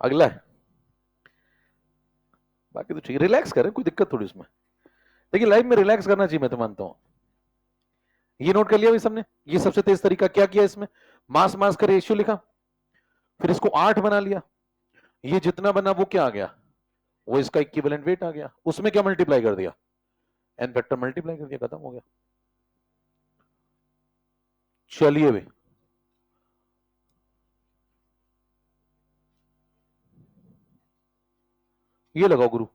अगला है। बाकी तो ठीक है, रिलैक्स करें, कोई दिक्कत थोड़ी इसमें। देखिए लाइफ में रिलैक्स करना चाहिए, मैं तो मानता हूं। ये नोट कर लिया भाई सबने, ये सबसे तेज तरीका क्या किया इसमें? मास मास का रेशियो लिखा, फिर इसको 8 बना लिया, ये जितना बना वो क्या आ गया? वो इसका इक्विवेलेंट वेट आ गया, उसमें क्या मल्टीप्लाई कर दिया? एन फैक्टर मल्टीप्लाई कर दिया, खत्म हो गया। चलिए भाई, ये लगाओ गुरु।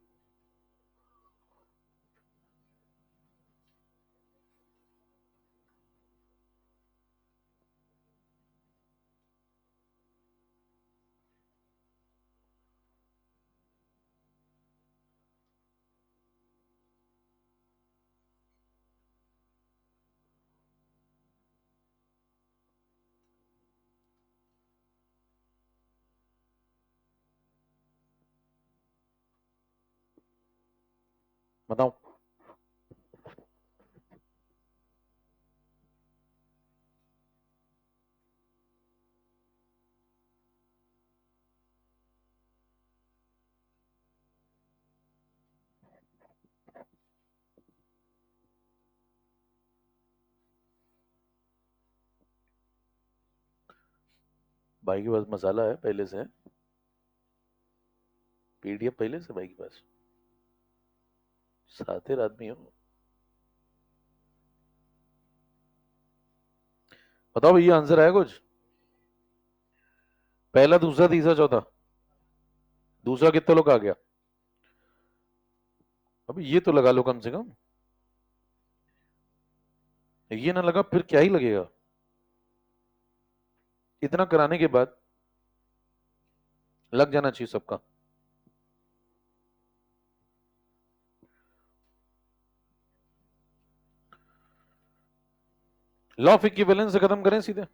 बताओ, भाई के पास मसाला है पहले से, पीडीएफ पहले से भाई के पास, सातिर आदमी हो। बताओ भैया, आंसर आया कुछ? पहला, दूसरा, तीसरा, चौथा? दूसरा कितने लोग आ गया? अभी ये तो लगा लो कम से कम। ये ना लगा फिर क्या ही लगेगा। इतना कराने के बाद लग जाना चाहिए सबका। लॉ ऑफ इक्विवेलेंस से खत्म करें सीधे।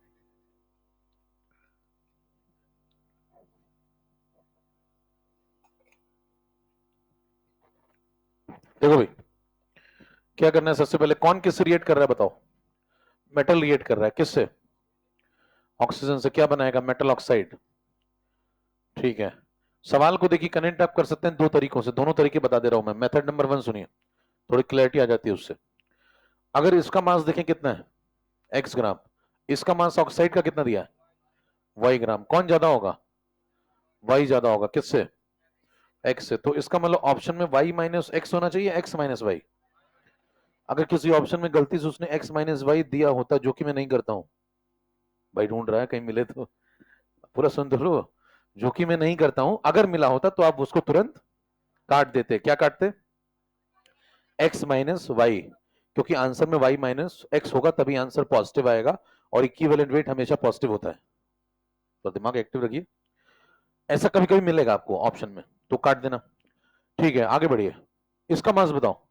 देखो भाई, क्या करना है सबसे पहले, कौन किससे रिएक्ट कर रहा है बताओ? मेटल रिएक्ट कर रहा है किससे? ऑक्सीजन से। क्या बनाएगा? Metal oxide. ठीक है। सवाल को देखिए, कनेक्ट आप कर सकते हैं दो तरीकों से, दोनों तरीके बता दे रहा हूं मैं। मेथड नंबर 1 सुनिए, थोड़ी क्लैरिटी आ जाती है उससे। अगर इसका मास देखें कितना है, x ग्राम, इसका मास ऑक्साइड का कितना दिया है, y ग्राम, कौन ज्यादा होगा? y ज्यादा होगा। किससे? x से। तो इसका मतलब ऑप्शन में y माइनस एक्स होना चाहिए, x माइनस वाई। अगर किसी ऑप्शन में गलती से उसने x माइनस वाई दिया होता, जो कि मैं नहीं करता हूं, भाई ढूंढ रहा है कहीं मिले तो, पूरा सुन तो लो, जो कि मैं नहीं करता हूं, अगर मिला होता तो आप उसको तुरंत काट देते। क्या काटते? x माइनस वाई, क्योंकि आंसर में y माइनस एक्स होगा तभी आंसर पॉजिटिव आएगा, और इक्विवेलेंट वेट हमेशा पॉजिटिव होता है। तो दिमाग एक्टिव रखिए, ऐसा कभी कभी मिलेगा आपको ऑप्शन में, तो काट देना। ठीक है, आगे बढ़िए। इसका मास बताओ,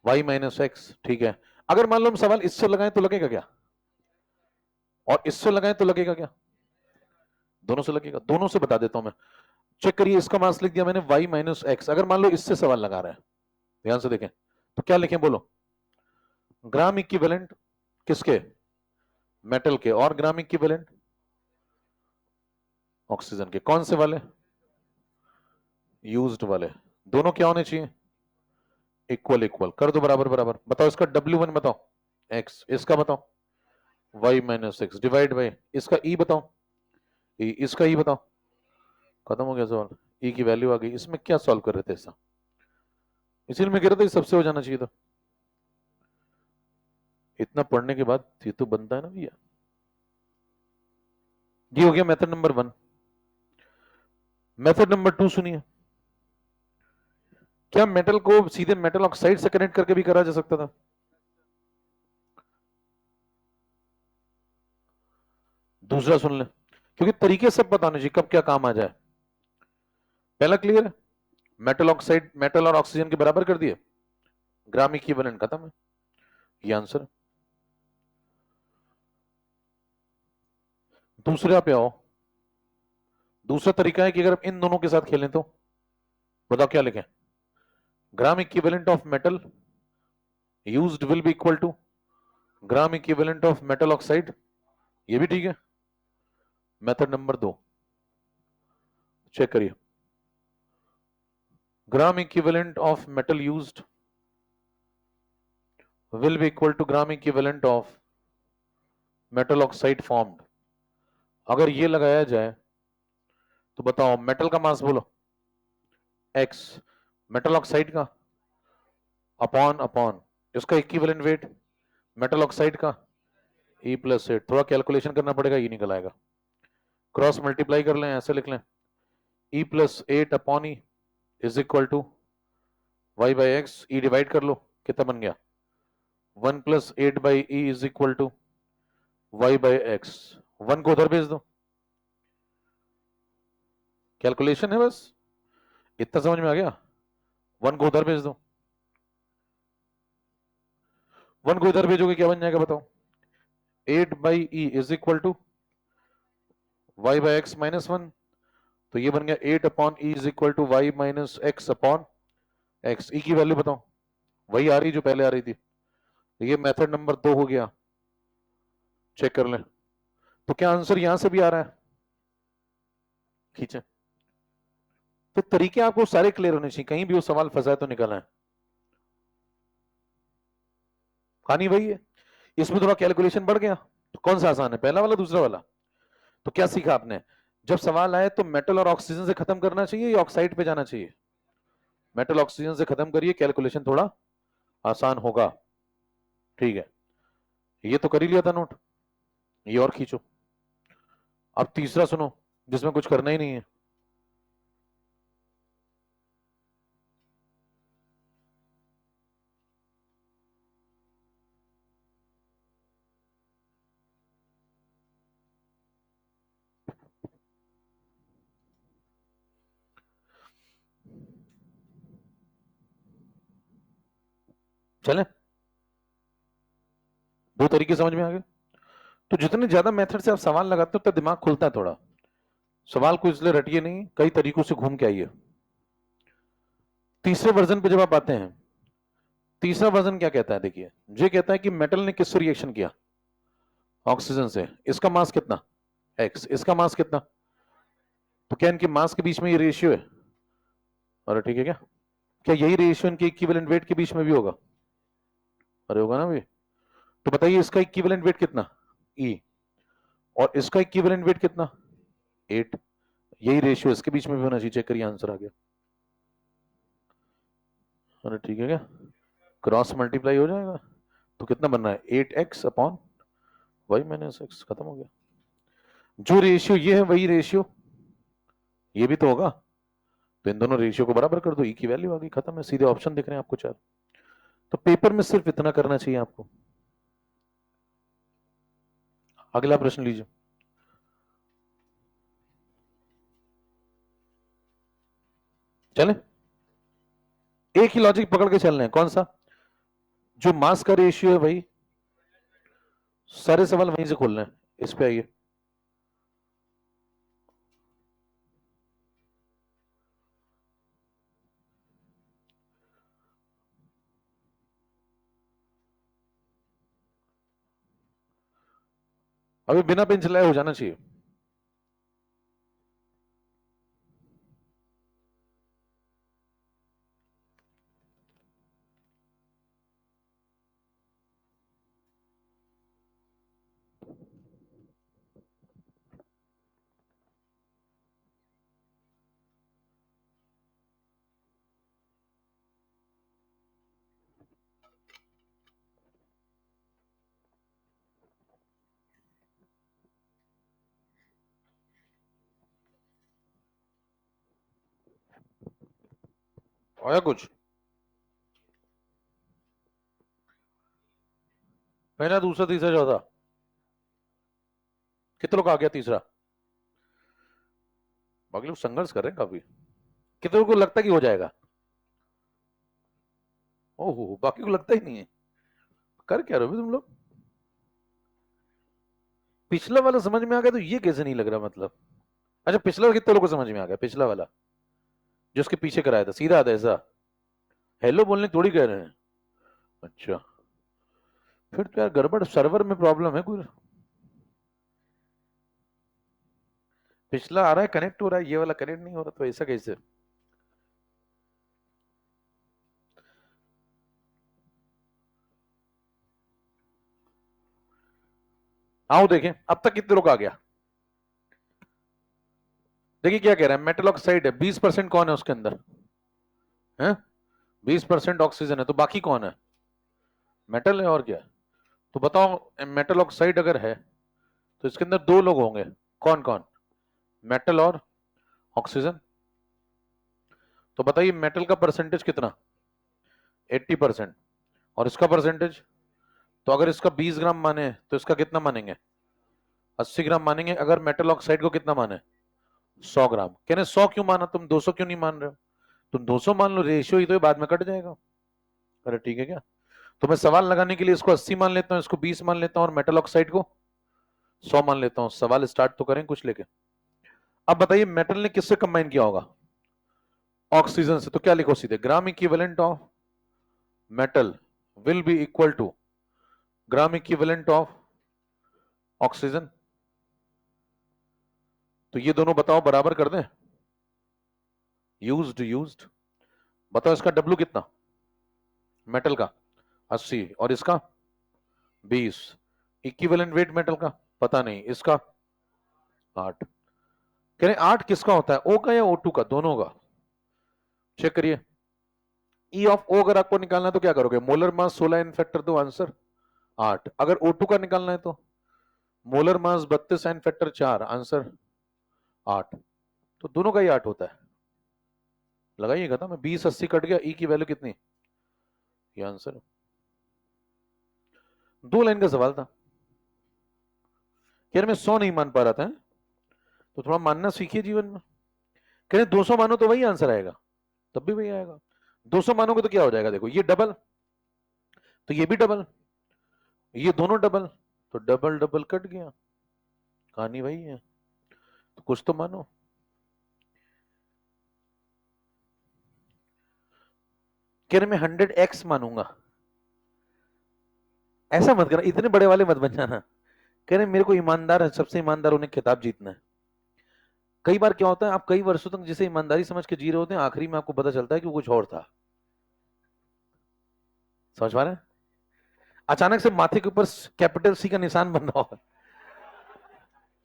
y माइनस एक्स। ठीक है, अगर मान लो हम सवाल इससे लगाएं तो लगेगा क्या, और इससे लगाएं तो लगेगा क्या? दोनों से लगेगा। दोनों से बता देता हूं मैं। चेक करिए, इसका मास लिख दिया मैंने y माइनस एक्स। अगर मान लो इससे सवाल लगा रहा है, ध्यान से देखें, तो क्या लिखें बोलो? ग्राम इक्विवेलेंट किसके? मेटल के। और ग्राम इक्विवेलेंट ऑक्सीजन के। कौन से वाले? यूज्ड वाले। दोनों क्या होने चाहिए? Equal equal. कर दो बराबर बराबर। बताओ इसका W1 बताओ, x, इसका बताओ y minus x, divide by इसका e बताओ, e, इसका e बताओ। खत्म हो गया सवाल। e की वैल्यू आ गई। इसमें क्या सॉल्व कर रहे थे ऐसा? इसीलिए मैं कह रहा था सबसे हो जाना चाहिए था। इतना पढ़ने के बाद ये तो बनता है ना भैया। ये हो गया मेथड नंबर 1। मेथड नंबर 2 सुनिए। क्या मेटल को सीधे मेटल ऑक्साइड से कनेक्ट करके भी करा जा सकता था? दूसरा सुन ले, क्योंकि तरीके सब बताने चाहिए, कब क्या काम आ जाए। पहला क्लियर है, मेटल ऑक्साइड मेटल और ऑक्सीजन के बराबर कर दिए, ग्राम इक्विवेलेंट खत्म है, ये आंसर है। दूसरे पे आओ। दूसरा तरीका है कि अगर इन दोनों के साथ खेलें तो बताओ क्या लिखें? Gram equivalent of metal used will be equal to gram equivalent of metal oxide. ये भी ठीक है। मेथड नंबर 2 चेक करिए। Gram equivalent of metal used will be equal to gram equivalent of metal oxide formed। अगर ये लगाया जाए तो बताओ मेटल का मास बोलो x, मेटल ऑक्साइड का अपॉन अपॉन इसका इक्विवेलेंट वेट मेटल ऑक्साइड का e प्लस 8। थोड़ा कैलकुलेशन करना पड़ेगा, ये निकल आएगा। क्रॉस मल्टीप्लाई कर लें, ऐसे लिख लें, e plus 8 upon e is equal to y by x. E divide कर लो, कितना बन गया? 1 plus 8 by e is equal to y by x. 1 को उधर भेज दो, कैलकुलेशन है बस, इतना समझ में आ गया। 1 को उधर भेज दो, 1 को इधर भेजोगे क्या बन जाएगा बताओ? 8 by e is equal to y by x minus 1। तो ये बन गया 8 upon e is equal to y minus x upon x. E की वैल्यू बताओ, वही आ रही जो पहले आ रही थी। तो ये मेथड नंबर 2 हो गया। चेक कर लें, तो क्या आंसर यहां से भी आ रहा है? खींचे। तो तरीके आपको सारे क्लियर होने चाहिए, कहीं भी वो सवाल फंसा है तो निकलना है। कहानी वही है, इसमें थोड़ा कैलकुलेशन बढ़ गया। तो कौन सा आसान है, पहला वाला दूसरा वाला? तो क्या सीखा आपने? जब सवाल आए तो मेटल और ऑक्सीजन से खत्म करना चाहिए या ऑक्साइड पे जाना चाहिए? मेटल ऑक्सीजन से खत्म करिए, कैलकुलेशन थोड़ा आसान होगा। ठीक है, ये तो कर ही लिया था नोट, ये और खींचो। अब तीसरा सुनो, जिसमें कुछ करना ही नहीं है। चले, दो तरीके समझ में आ गए। तो जितने ज्यादा मेथड से आप सवाल लगाते हो उतना दिमाग खुलता है थोड़ा। सवाल को इसलिए रटिए नहीं, कई तरीकों से घूम के आइए। तीसरे वर्जन पे जब आप आते हैं, तीसरा वर्जन क्या कहता है, देखिए ये कहता है कि मेटल ने किससे रिएक्शन किया, ऑक्सीजन से। इसका मास कितना, एक्स, इसका मास कितना। तो क्या इनके मास के बीच में ये रेशियो है? अरे ठीक है, क्या क्या यही रेशियो इनके इक्विवेलेंट वेट के बीच में भी होगा? अरे होगा ना भी। तो बताइए इसका इक्विवेलेंट वेट कितना, ई, और इसका इक्विवेलेंट वेट कितना, 8। यही रेशियो इसके बीच में भी होना चाहिए। चेक करिए, आंसर आ गया। अरे ठीक है, क्या क्रॉस मल्टीप्लाई हो जाएगा तो कितना बनना है, 8x upon y minus x, खत्म हो गया। जो रेशियो ये है वही रेशियो ये भी तो होगा, तो इन दोनों रेशियो को बराबर कर दो, ई की वैल्यू आ गई, खत्म है। सीधे ऑप्शन दिख रहे हैं आपको 4। तो पेपर में सिर्फ इतना करना चाहिए आपको। अगला प्रश्न लीजिए। चले, एक ही लॉजिक पकड़ के चल रहे हैं, कौन सा, जो मास का रेशियो है वही। सारे सवाल वहीं से खोल रहे हैं, इस पे आइए। अभी बिना पेन चलाए हो जाना चाहिए। आया कुछ, पहला, दूसरा, तीसरा, चौथा, कितने लोग आ गया तीसरा? बाकी लोग संघर्ष कर रहे हैं काफी। कितने लोग को लगता है कि हो जाएगा? ओहो, बाकी को लगता ही नहीं है। कर क्या रहे हो तुम लोग? पिछला वाला समझ में आ गया तो ये कैसे नहीं लग रहा, मतलब। अच्छा, पिछला कितने लोगों को समझ में आ गया, पिछला वाला जो उसके पीछे कराया था, सीधा आता ऐसा, हेलो बोलने थोड़ी कह रहे हैं। अच्छा, फिर तो यार गड़बड़, सर्वर में प्रॉब्लम है कुछ। पिछला आ रहा है, कनेक्ट हो रहा है, ये वाला कनेक्ट नहीं हो रहा, तो ऐसा कैसे? आओ देखें अब तक कितने लोग आ गया। देखिए क्या कह रहा है, मेटल ऑक्साइड है, 20% कौन है उसके अंदर है, 20% ऑक्सीजन है, तो बाकी कौन है, मेटल है और क्या। तो बताओ, मेटल ऑक्साइड अगर है तो इसके अंदर दो लोग होंगे, कौन कौन, मेटल और ऑक्सीजन। तो बताइए मेटल का परसेंटेज कितना, 80%, और इसका परसेंटेज, तो अगर इसका 20 ग्राम माने तो इसका कितना मानेंगे, 80 ग्राम मानेंगे। अगर मेटल ऑक्साइड को कितना माने, 100 ग्राम। कहने 100 क्यों माना, तुम 200 क्यों नहीं मान रहे हो? तुम 200 मान लो, रेशियो ही तो बाद में कट जाएगा। अरे ठीक है, क्या तो मैं सवाल लगाने के लिए इसको 80 मान लेता हूं, इसको 20 मान लेता हूं, और मेटल ऑक्साइड को 100 मान लेता हूं। सवाल स्टार्ट तो करें कुछ लेके। अब बताइए मेटल ने किससे कंबाइन किया होगा, ऑक्सीजन से। तो क्या लिखो सीधे, gram equivalent of metal will be equal to gram equivalent of oxygen. तो ये दोनों बताओ बराबर कर दें, यूज्ड यूज्ड। बताओ इसका डब्ल्यू कितना, मेटल का 80, और इसका 20। इक्विवेलेंट वेट मेटल का पता नहीं, इसका 8। कह रहे 8 किसका होता है, ओ का या O2 का, दोनों का। चेक करिए, ई ऑफ ओ अगर आपको निकालना है तो क्या करोगे, मोलर मास 16 इन फैक्टर दो, आंसर 8। अगर O2 का निकालना है तो मोलर मास 32 इन फैक्टर 4, आंसर 8। तो दोनों का ही 8 होता है। लगाइएगा था मैं, 20 80 कट गया, ई की वैल्यू कितनी, ये आंसर। 2 लाइन का सवाल था। यार मैं 100 नहीं मान पा रहा था, तो थोड़ा मानना सीखिए जीवन में। कह रहे 200 मानो तो वही आंसर आएगा, तब भी वही आएगा। 200 मानोगे तो क्या हो जाएगा, देखो ये डबल, तो ये भी डबल, ये दोनों डबल, तो डबल डबल कट गया, कहानी वही है। तो कुछ तो मानो। कह रहे मैं 100x मानूंगा, ऐसा मत करना, इतने बड़े वाले मत बन जाना। कह रहे मेरे को ईमानदार है, सबसे ईमानदार उन्हें खिताब जीतना है। कई बार क्या होता है, आप कई वर्षों तक जिसे ईमानदारी समझ के जी रहे होते हैं, आखिरी में आपको पता चलता है कि वो कुछ और था। समझ पा रहे हैं? अचानक से माथे के ऊपर कैपिटल सी का निशान बन रहा होगा।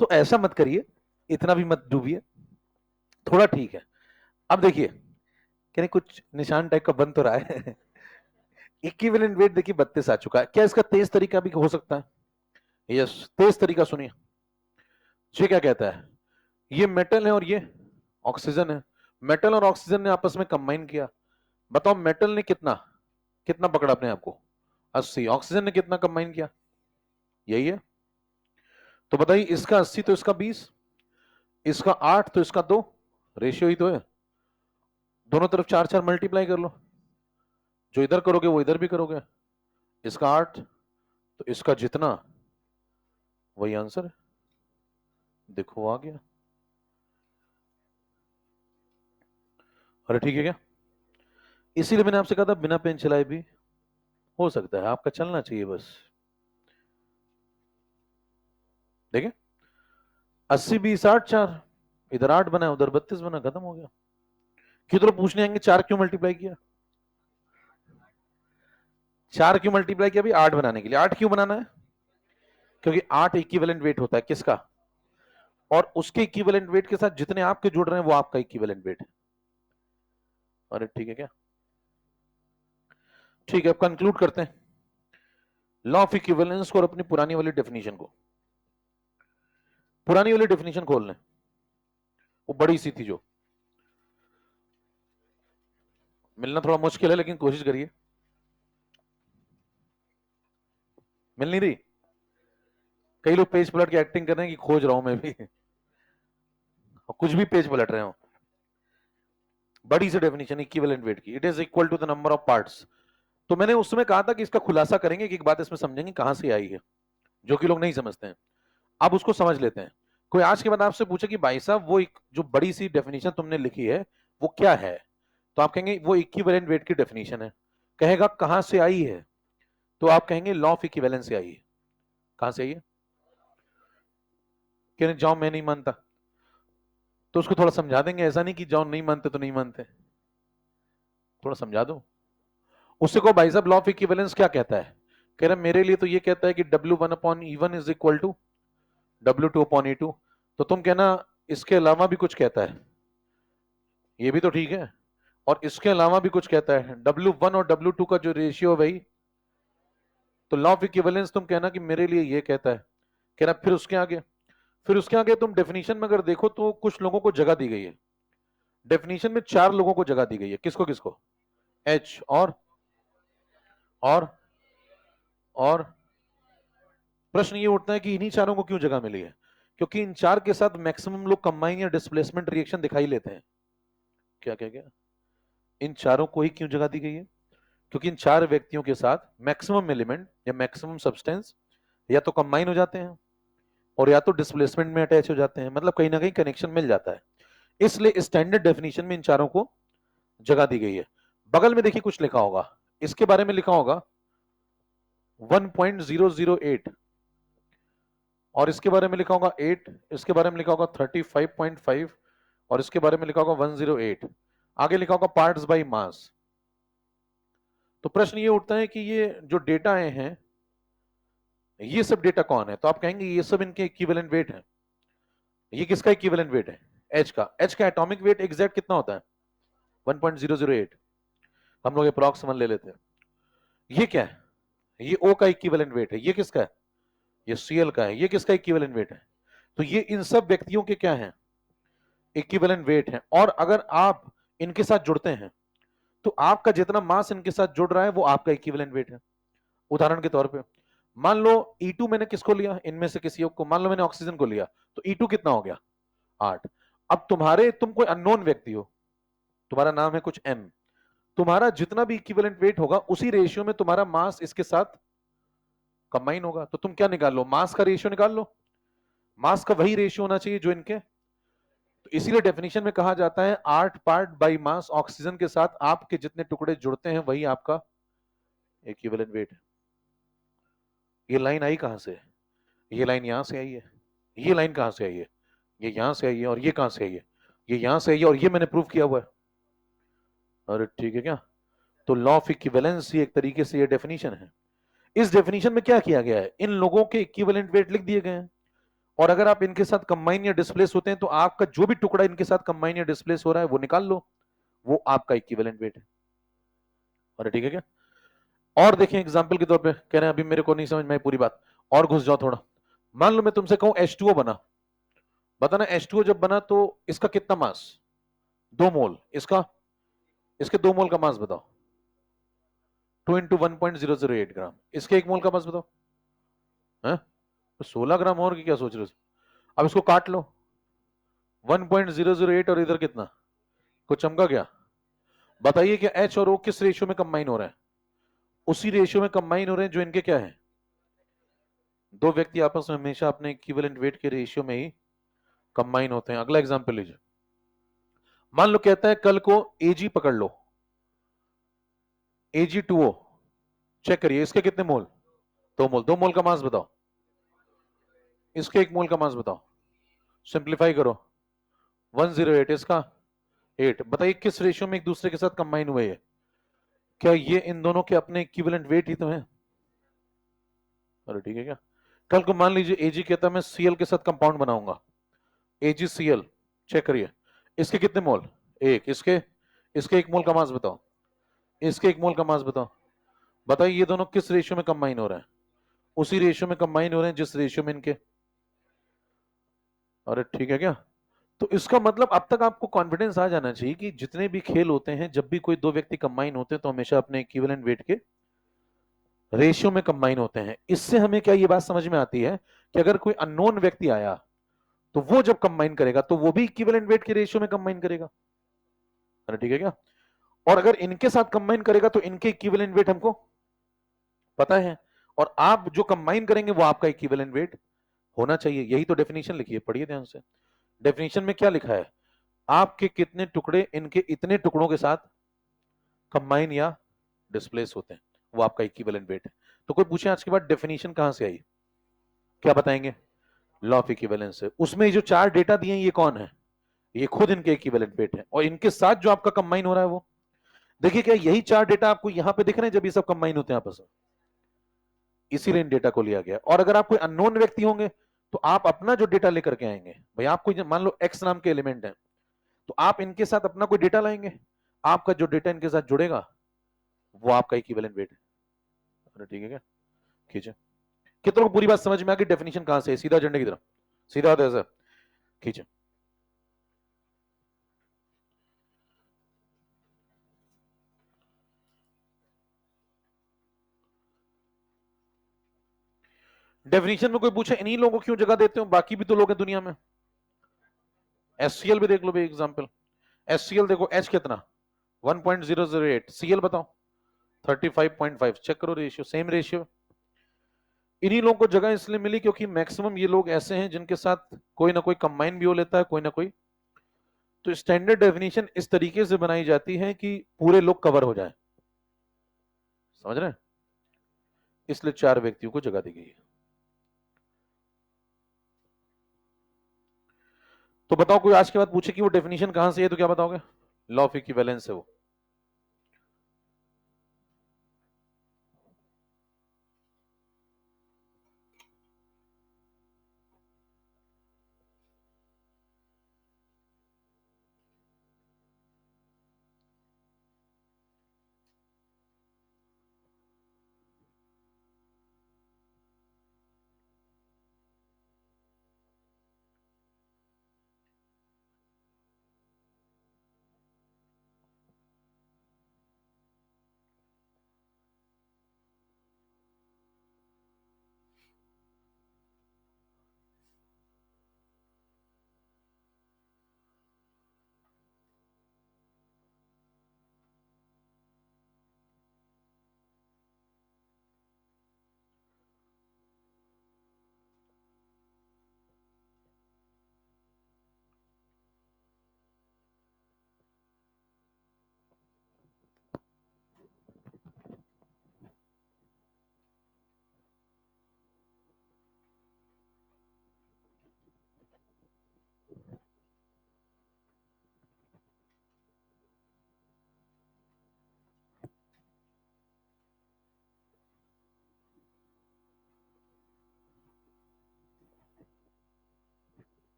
तो ऐसा मत करिए, इतना भी मत डूबिए, थोड़ा ठीक है। अब देखिए, कह रहे कुछ निशान टाइप का बन तो रहा है। इक्विवेलेंट वेट देखिए 32 आ चुका है। क्या इसका तेज तरीका भी हो सकता है? यस, तेज तरीका सुनिए। ये क्या कहता है, ये मेटल है और ये ऑक्सीजन है। मेटल और ऑक्सीजन ने आपस में कंबाइन किया। बताओ मेटल ने कितना कितना पकड़ा अपने आप को? 80। ऑक्सीजन ने कितना कंबाइन किया? यही है। तो बताइए, इसका 80 तो इसका 20, इसका 8 तो इसका 2, रेशियो ही तो है। दोनों तरफ 4 4 मल्टीप्लाई कर लो, जो इधर करोगे वो इधर भी करोगे। इसका 8 तो इसका जितना, वही आंसर है। देखो आ गया। अरे ठीक है क्या? इसीलिए मैंने आपसे कहा था बिना पेन चलाए भी हो सकता है, आपका चलना चाहिए बस। देखिए 80 20 8 4, इधर 8 बना उधर 32 बना, खत्म हो गया। क्यों तो पूछने आएंगे 4 क्यों मल्टीप्लाई किया? 4 क्यों मल्टीप्लाई किया? अभी 8 बनाने के लिए। 8 क्यों बनाना है? क्योंकि 8 इक्विवेलेंट वेट होता है किसका, और उसके इक्विवेलेंट वेट के साथ जितने आपके जुड़ रहे हैं वो आपका इक्विवेलेंट वेट है। अरे ठीक है क्या? ठीक है, अब कंक्लूड करते हैं लॉ ऑफ इक्विवेलेंस को और अपनी पुरानी वाली डेफिनेशन को। पुरानी वाली डेफिनेशन खोल लें, वो बड़ी सी थी, जो मिलना थोड़ा मुश्किल है लेकिन कोशिश करिए। मिल नहीं रही? कई लोग पेज पलट के एक्टिंग कर रहे हैं कि खोज रहा हूं मैं भी, और कुछ भी पेज पलट रहे हो। बड़ी सी डेफिनेशन इक्विवेलेंट वेट की, it is equal to the number of parts. तो मैंने उस समय कहा था कि इसका खुलासा करेंगे, कि एक बात इसमें समझेंगे कहां से आई है, जो कि लोग नहीं समझते हैं। अब उसको समझ लेते हैं। कोई आज के बाद आपसे पूछे कि भाई साहब वो एक जो बड़ी सी डेफिनेशन तुमने लिखी है वो क्या है, तो आप कहेंगे वो इक्विवेलेंट वेट की डेफिनेशन है। कहेगा कहां से आई है, तो आप कहेंगे लॉ ऑफ इक्विवेलेंस से आई है। कहां से आई है? कहने जाओ मैं नहीं मानता, तो उसको थोड़ा समझा देंगे। ऐसा नहीं कि जाओ नहीं मानते तो नहीं मानते, थोड़ा समझा दो। उससे को भाई साहब लॉ ऑफ इक्विवेलेंस क्या कहता है? कह रहा मेरे लिए तो ये कहता है कि W1/E1 is equal to W2/E2। तो तुम कहना इसके अलावा भी कुछ कहता है, ये भी तो ठीक है, और इसके अलावा भी कुछ कहता है, W1 और W2 का जो रेशियो है भाई। तो लॉ ऑफ इक्विवेलेंस तुम कहना कि मेरे लिए ये कहता है। कह रहा फिर उसके आगे तुम डेफिनेशन में अगर देखो तो कुछ लोगों को जगह दी गई है। डेफिनेशन में 4 लोगों को जगह दी गई है। किसको किसको? एच और और प्रश्न ये उठता है कि इन्हीं चारों को क्यों जगह मिली है? क्योंकि इन 4 के साथ मैक्सिमम लोग कंबाइन या डिस्प्लेसमेंट रिएक्शन दिखाई लेते हैं। क्या क्या क्या? इन चारों को ही क्यों जगह दी गई है? क्योंकि इन 4 व्यक्तियों के साथ मैक्सिमम एलिमेंट या मैक्सिमम सब्सटेंस या तो कंबाइन हो जाते हैं और या तो डिस्प्लेसमेंट में अटैच हो जाते हैं, मतलब कहीं ना कहीं कनेक्शन मिल जाता है। इसलिए स्टैंडर्ड डेफिनेशन में इन चारों को जगह दी गई है। बगल में देखिए कुछ लिखा होगा, इसके बारे में लिखा होगा 1.008, और इसके बारे में लिखा होगा 8, इसके बारे में लिखा होगा 35.5, और इसके बारे में लिखा होगा 108। आगे लिखा होगा पार्ट्स बाय मास। तो प्रश्न ये उठता है कि ये जो डेटा आए हैं, ये सब डेटा कौन है? तो आप कहेंगे ये सब इनके इक्विवेलेंट वेट है। ये किसका इक्विवेलेंट वेट है? एच का। एच का एटॉमिक वेट एग्जैक्ट कितना होता है? 1.008। हम लोग अप्रॉक्स 1 ले लेते हैं। ये क्या है? ये O का इक्विवेलेंट वेट है। ये किसका है? ये Cl का है। ये किसका इक्विवेलेंट वेट है? तो ये इन सब व्यक्तियों के क्या है? इक्विवेलेंट वेट है। और अगर आप इनके साथ जुड़ते हैं तो आपका जितना मास इनके साथ जुड़ रहा है वो आपका इक्विवेलेंट वेट है। उदाहरण के तौर पे मान लो E2 मैंने किसको लिया, इनमें से किसी को, मान लो मैंने ऑक्सीजन को लिया, तो E2 कितना हो गया? 8। अब तुम कोई अननोन व्यक्ति हो, तुम्हारा नाम है कुछ M, तुम्हारा जितना भी इक्विवेलेंट वेट होगा उसी रेशियो में तुम्हारा मास इसके साथ कंबाइन होगा। तो तुम क्या निकाल लो, मास का रेशियो निकाल लो। मास का वही रेशियो होना चाहिए जो इनके, तो इसीलिए डेफिनेशन में कहा जाता है 8 पार्ट बाई मास ऑक्सीजन के साथ आपके जितने टुकड़े जुड़ते हैं वही आपका इक्विवेलेंट वेट है। ये लाइन आई कहां से? ये लाइन यहां से आई है। ये लाइन कहां से आई है? ये यहां से आई है। और ये कहां से आई है? ये यहां से आई है। और ये मैंने प्रूव किया हुआ है। अरे ठीक है क्या? तो लॉ ऑफ इक्विवेलेंस एक तरीके से ये डेफिनेशन है। इस डेफिनेशन में क्या किया गया है, इन लोगों के इक्विवेलेंट वेट लिख दिए गए हैं, और अगर आप इनके साथ कंबाइन या डिस्प्लेस होते हैं तो आपका जो भी टुकड़ा इनके साथ कंबाइन या डिस्प्लेस हो रहा है वो निकाल लो, वो आपका इक्विवेलेंट वेट है। अरे ठीक है क्या? और देखें एग्जांपल के तौर पे, कह रहे हैं अभी मेरे को नहीं समझ में आई पूरी बात, और घुस जाओ थोड़ा। मान लो मैं तुमसे कहूं H2O बना, बताना H2O जब बना तो इसका कितना मास? 2 मोल। इसका, इसके 2 मोल का मास बताओ। 2 × 1.008 ग्राम। इसके 1 मोल का मास बताओ। है तो 16 ग्राम और की क्या सोच रहे हो? अब इसको काट लो, 1.008 और इधर कितना, कुछ चमका क्या? बताइए कि H और O किस रेशियो में कंबाइन हो रहे हैं? उसी रेशियो में कंबाइन हो रहे हैं जो इनके क्या है। दो व्यक्ति आपस में हमेशा अपने इक्विवेलेंट वेट के रेशियो में ही कंबाइन होते हैं। अगला एग्जांपल लीजिए। मान लो कहता है कल को Ag पकड़ लो, Ag2O चेक करिए, इसके कितने मोल? 2 मोल। 2 मोल का मास बताओ। इसके 1 मोल का मास बताओ। सिंप्लीफाई करो, 108। इसका 8। बताइए किस रेशियो में एक दूसरे के साथ कंबाइन हुए हैं? क्या ये इन दोनों के अपने इक्विवेलेंट वेट ही तो है? अरे ठीक है क्या? कल को मान लीजिए Ag कहता है मैं Cl के साथ कंपाउंड बनाऊंगा, AgCl चेक करिए, इसके कितने मोल? 1। इसके, इसके 1 मोल का मास बताओ। इसके 1 मोल का मास बताओ। बताइए ये दोनों किस रेशियो में कंबाइन हो रहे हैं? उसी रेशियो में कंबाइन हो रहे हैं जिस रेशियो में इनके। अरे ठीक है क्या? तो इसका मतलब अब तक आपको कॉन्फिडेंस आ जाना चाहिए कि जितने भी खेल होते हैं, जब भी कोई दो व्यक्ति कंबाइन होते हैं तो हमेशा अपने इक्विवेलेंट वेट के रेशियो में कंबाइन होते हैं। इससे हमें क्या ये बात समझ में आती है कि अगर कोई अननोन व्यक्ति आया तो वो जब कंबाइन करेगा तो वो भी इक्विवेलेंट वेट के रेशियो में कंबाइन करेगा। अरे ठीक है क्या? और अगर इनके साथ कंबाइन करेगा तो इनके इक्विवेलेंट वेट हमको पता है, और आप जो कंबाइन करेंगे वो आपका इक्विवेलेंट वेट होना चाहिए। यही तो डेफिनेशन लिखी है, पढ़िए ध्यान से। डेफिनेशन में क्या लिखा है? आपके कितने टुकड़े इनके इतने टुकड़ों के साथ कंबाइन या डिस्प्लेस होते हैं, वो आपका इक्विवेलेंट वेट है। तो कोई पूछे आज के बाद डेफिनेशन कहां से आई, क्या बताएंगे? लॉ ऑफ इक्विवेलेंस है। उसमें जो 4 डेटा दिए हैं ये कौन है? ये खुद इनके इक्विवेलेंट वेट है, और इनके साथ जो आपका कंबाइन हो रहा है वो, देखिए क्या यही 4 डेटा आपको यहां पे दिख रहे हैं जब ये सब कंबाइन होते हैं आपस में, इसीलिए इन डेटा को लिया गया। और अगर आप कोई अननोन व्यक्ति होंगे तो आप अपना जो डेटा लेकर के आएंगे, भाई आपको मान लो एक्स नाम के एलिमेंट है, तो आप इनके साथ अपना कोई डेटा लाएंगे, आपका जो डेटा इनके साथ जुड़ेगा वो आपका इक्विवेलेंट वेट है। ठीक है क्या? खींचे, कितनों को पूरी बात समझ में आ गई? डेफिनेशन कहां से है? सीधा झंडे की तरफ, सीधा ऐसा खींचे। डेफिनेशन में कोई पूछे इन्हीं लोगों को क्यों जगह देते हो, बाकी भी तो लोग हैं दुनिया में। HCl भी देख लो भाई एग्जांपल। HCl देखो, H कितना 1.008, Cl बताओ 35.5, चेक करो रेशियो, सेम रेशियो। इन्हीं लोगों को जगह इसलिए मिली क्योंकि मैक्सिमम ये लोग ऐसे हैं जिनके साथ कोई ना कोई कंबाइन भी हो लेता है, कोई ना कोई। तो स्टैंडर्ड डेफिनेशन इस तरीके से बनाई जाती है कि पूरे लोग कवर हो जाए, समझ रहे हैं? इसलिए 4 व्यक्तियों को जगह दी गई है। तो बताओ कोई आज के बाद पूछे कि वो डेफिनेशन कहां से है तो क्या बताओगे? लॉ ऑफ इक्विवेलेंस है वो।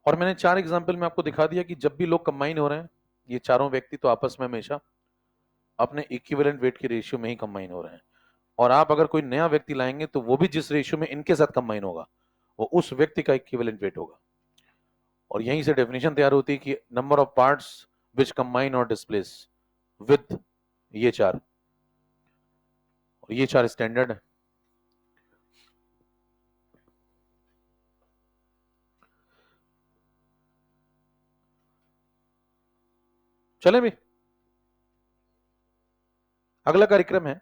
और मैंने 4 एग्जाम्पल में आपको दिखा दिया कि जब भी लोग कंबाइन हो रहे हैं, ये चारों व्यक्ति तो आपस में हमेशा अपने इक्विवेलेंट वेट के रेशियो में ही कंबाइन हो रहे हैं। और आप अगर कोई नया व्यक्ति लाएंगे तो वो भी जिस रेशियो में इनके साथ कंबाइन होगा वो उस व्यक्ति का इक्विवेलेंट वेट होगा। और यहीं से डेफिनेशन तैयार होती है कि number of parts which combine और डिस्प्लेस विद ये 4, और ये 4 स्टैंडर्ड है। चले भी, अगला कार्यक्रम है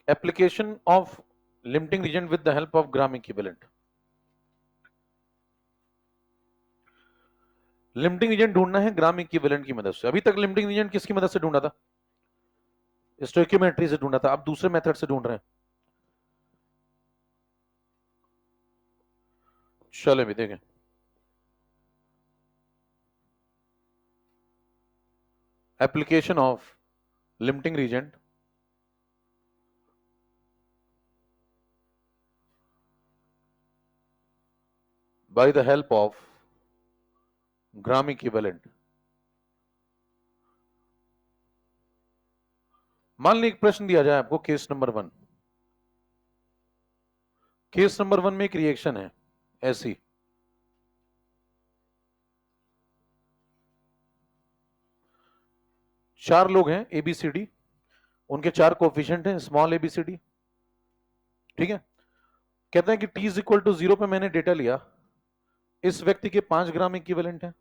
application of limiting reagent with the help of gram equivalent. Limiting reagent ढूंढना है ग्राम इक्विवेलेंट की मदद से। अभी तक लिमिटिंग रीजन किसकी मदद से ढूंढा था? स्टोइकियोमेट्री से ढूंढा था। अब दूसरे मेथड से ढूंढ रहे हैं। चले भी देखें, application of limiting reagent by the help of gram equivalent. मान ली एक प्रश्न दिया जाए आपको, केस नंबर 1। केस नंबर 1 में एक रिएक्शन है ऐसी, चार लोग हैं एबीसीडी, उनके 4 कोफिशिएंट हैं स्मॉल एबीसीडी, ठीक है। कहते हैं कि t इज इक्वल टू 0 पे मैंने डेटा लिया, इस व्यक्ति के 5 ग्राम इक्विवेलेंट है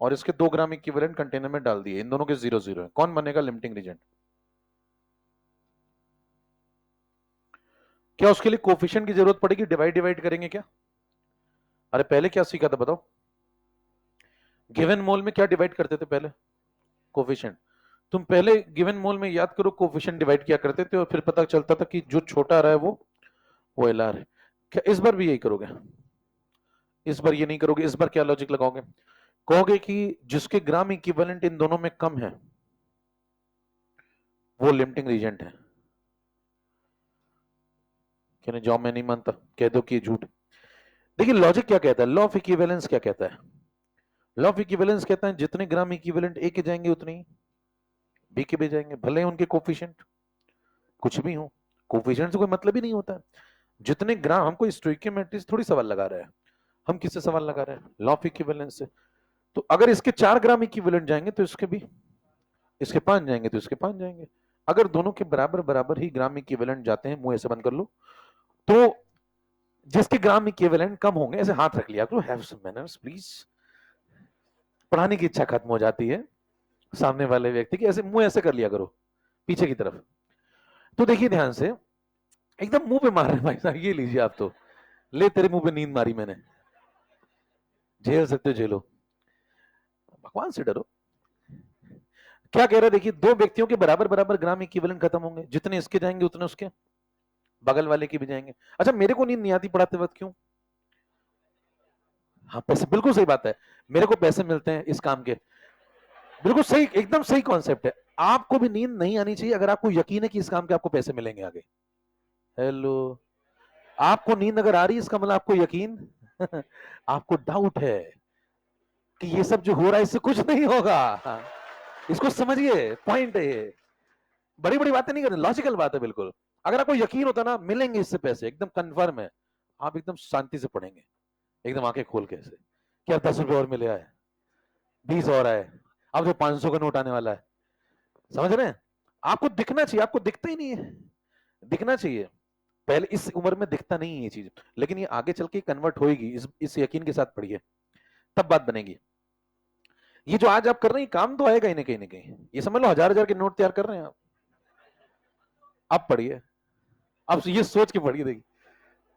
और इसके 2 ग्राम इक्विवेलेंट कंटेनर में डाल दिए, इन दोनों के 0-0 है। कौन बनेगा लिमिटिंग रीजन? क्या उसके लिए कोफिशिएंट की जरूरत पड़ेगी? डिवाइड करेंगे क्या? अरे पहले क्या सीखा था बताओ? गिवन मोल में क्या डिवाइड करते थे पहले? कोफिशिएंट। तुम पहले गिवन मोल में याद करो कोफिशिएंट डिवाइड किया करते थे और फिर पता चलता था कि जो छोटा आ रहा है वो एलआर है। क्या इस बार भी यही करोगे? इस बार ये नहीं करोगे। इस बार क्या लॉजिक लगाओगे? कहोगे कि जिसके ग्राम इक्विवेलेंट इन दोनों में कम है वो लिमिटिंग रीजन है। कहने जाओ मैं नहीं मानता, कह दो कि ये झूठ। देखिए लॉजिक क्या कहता है, लॉ ऑफ इक्विवेलेंस क्या कहता है? लॉ ऑफ इक्विवेलेंस कहता है जितने ग्राम इक्विवेलेंट ए के जाएंगे उतने ही बी के भी जाएंगे, भले उनके कोफिशिएंट कुछ भी हो। कोफिशिएंट से कोई मतलब ही नहीं होता है। जितने ग्राम, हमको स्टोइकियोमेट्री से थोड़ी सवाल लगा रहा है, हम किससे सवाल लगा रहे हैं? लॉ ऑफ इक्विवेलेंस से। तो अगर इसके 4 ग्राम इक्विवेलेंट जाएंगे तो इसके भी, इसके 5 जाएंगे तो इसके 5 जाएंगे। अगर दोनों के बराबर बराबर ही ग्राम इक्विवेलेंट जाते हैं, मुंह ऐसे बंद कर लो, तो जिसके ग्राम इक्विवेलेंट कम होंगे, ऐसे हाथ रख लिया करो, हैव सम मैनर्स प्लीज। पढ़ाने की इच्छा खत्म हो जाती है सामने वाले व्यक्ति की, ऐसे मुंह ऐसे कर लिया करो पीछे की तरफ। तो देखिए ध्यान से, एकदम मुंह पे मार रहे हैं भाई साहब, ये लीजिए आप तो, ले तेरे मुंह पे नींद मारी मैंने, झेल सकते हो झेलो, भगवान से डरो। क्या कह रहा है देखिए, दो व्यक्तियों के बराबर बराबर ग्राम इक्विवेलेंट खत्म होंगे, जितने इसके जाएंगे उतने उसके बगल वाले के भी जाएंगे। अच्छा मेरे को नींद नहीं आती पढ़ाते वक्त, क्यों? हाँ पैसे, बिल्कुल सही बात है, मेरे को पैसे मिलते हैं इस काम के, बिल्कुल सही, एकदम सही कॉन्सेप्ट है। आपको भी नींद नहीं आनी चाहिए अगर आपको यकीन है कि इस काम के आपको पैसे मिलेंगे आगे। हेलो, आपको नींद अगर आ रही है इसका मतलब आपको यकीन आपको डाउट है कि ये सब जो हो रहा है इससे कुछ नहीं होगा। इसको समझिए, पॉइंट है ये, बड़ी बड़ी बातें नहीं करनी, लॉजिकल बात है बिल्कुल। अगर आपको यकीन होता ना मिलेंगे इससे पैसे, एकदम कंफर्म है, आप एकदम शांति से पढ़ेंगे, एकदम आंखें खोल के ऐसे, क्या 10 रुपए और मिले आए, 20 और आए, अब जो 500 का नोट आने वाला है, समझ रहे हैं? आपको दिखना चाहिए, आपको दिखता ही नहीं है, दिखना चाहिए। पहले इस उम्र में दिखता नहीं है ये चीज, लेकिन ये आगे चल के कन्वर्ट होगी, इस यकीन के साथ पढ़िए, तब बात बनेगी। ये जो आज आप कर रहे हैं काम तो आएगा ही नहीं कहीं ना कहीं, ये समझ लो 1000 के नोट तैयार कर रहे हैं आप। अब पढ़िए, अब ये सोच के पढ़िए, देखिए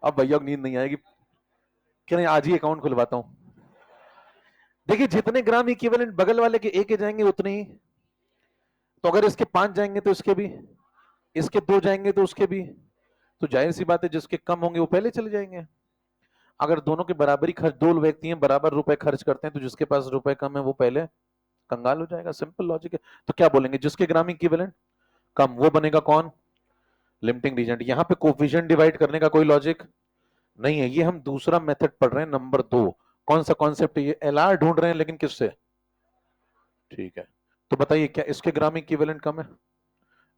अब भैया को नींद नहीं आएगी, कि नहीं आज ही अकाउंट खुलवाता हूं। देखिए जितने ग्राम इक्विवेलेंट बगल वाले के ए के जाएंगे उतने ही, तो अगर इसके 5 जाएंगे तो इसके भी, इसके 2 जाएंगे तो उसके भी, तो जाहिर सी बात है जिसके कम होंगे वो पहले चले जाएंगे। अगर दोनों के बराबरी खर्च, दो व्यक्ति हैं बराबर रुपए खर्च करते हैं, तो जिसके पास रुपए कम है वो पहले कंगाल हो जाएगा, सिंपल लॉजिक है। तो क्या बोलेंगे, जिसके ग्राम इक्विवेलेंट कम वो बनेगा कौन? Limiting reagent. यहां पे कोफिशिएंट डिवाइड करने का कोई लॉजिक नहीं है, ये हम दूसरा मेथड पढ़ रहे हैं, नंबर 2। कौन सा कॉन्सेप्ट है ये? एलआर ढूंढ रहे हैं, लेकिन किससे? ठीक है, तो बताइए क्या इसके ग्राम इक्विवेलेंट कम है?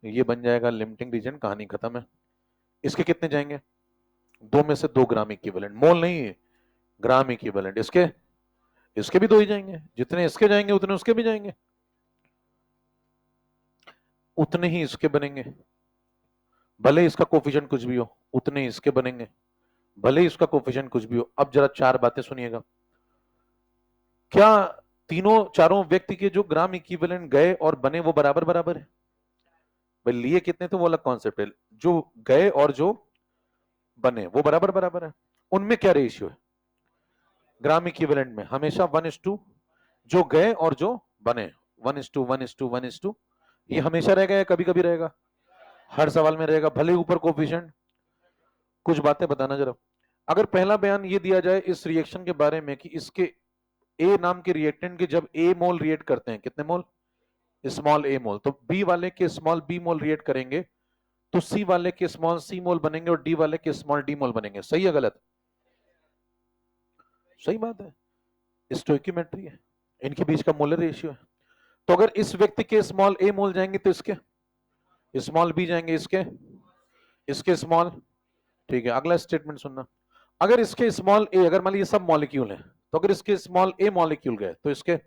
ये बन जाएगा लिमिटिंग रीजन, कहानी खत्म है। इसके कितने जाएंगे? 2 में से 2 ग्राम इक्विवेलेंट, मोल नहीं ग्राम इक्विवेलेंट। इसके इसके भी 2 ही जाएंगे, जितने इसके जाएंगे उतने उसके भी जाएंगे, उतने ही इसके बनेंगे। भले इसका कोफिशिएंट कुछ भी हो, उतने इसके बनेंगे, भले इसका कोफिशिएंट कुछ भी हो। अब जरा 4 बातें सुनिएगा। क्या तीनों चारों व्यक्ति के जो ग्राम इक्विवेलेंट गए और बने वो बराबर बराबर है? भाई लिए कितने थे वो अलग कॉन्सेप्ट है, जो गए और जो बने वो बराबर बराबर है। उनमें क्या रेशियो है? ग्राम इक्विवेलेंट में हमेशा 1:2, जो गए और जो बने 1:1 1:1 1:2। ये हमेशा रहेगा या कभी कभी रहेगा? हर सवाल में रहेगा, भले ऊपर कोफिशिएंट। कुछ बातें बताना जरा। अगर पहला बयान ये दिया जाए इस रिएक्शन के बारे में कि इसके ए नाम के रिएक्टेंट के जब ए मोल रिएक्ट करते हैं, कितने मोल? स्मॉल ए मोल, तो बी वाले के स्मॉल बी मोल रिएक्ट करेंगे तो सी वाले के स्मॉल सी मोल बनेंगे और डी वाले के स्मॉल डी मोल बनेंगे। सही है गलत? सही बात है, स्टोइकियोमेट्री है, इनके बीच का मोलर रेशियो है। तो अगर इस व्यक्ति के स्मॉल ए मोल जाएंगे तो इसके स्मॉल बी जाएंगे, इसके इसके स्मॉल। ठीक है, अगला स्टेटमेंट सुनना। अगर इसके स्मॉल ए, अगर मान लीजिए सब मॉलिक्यूल है, तो अगर इसके स्मॉल ए मॉलिक्यूल गए तो इसके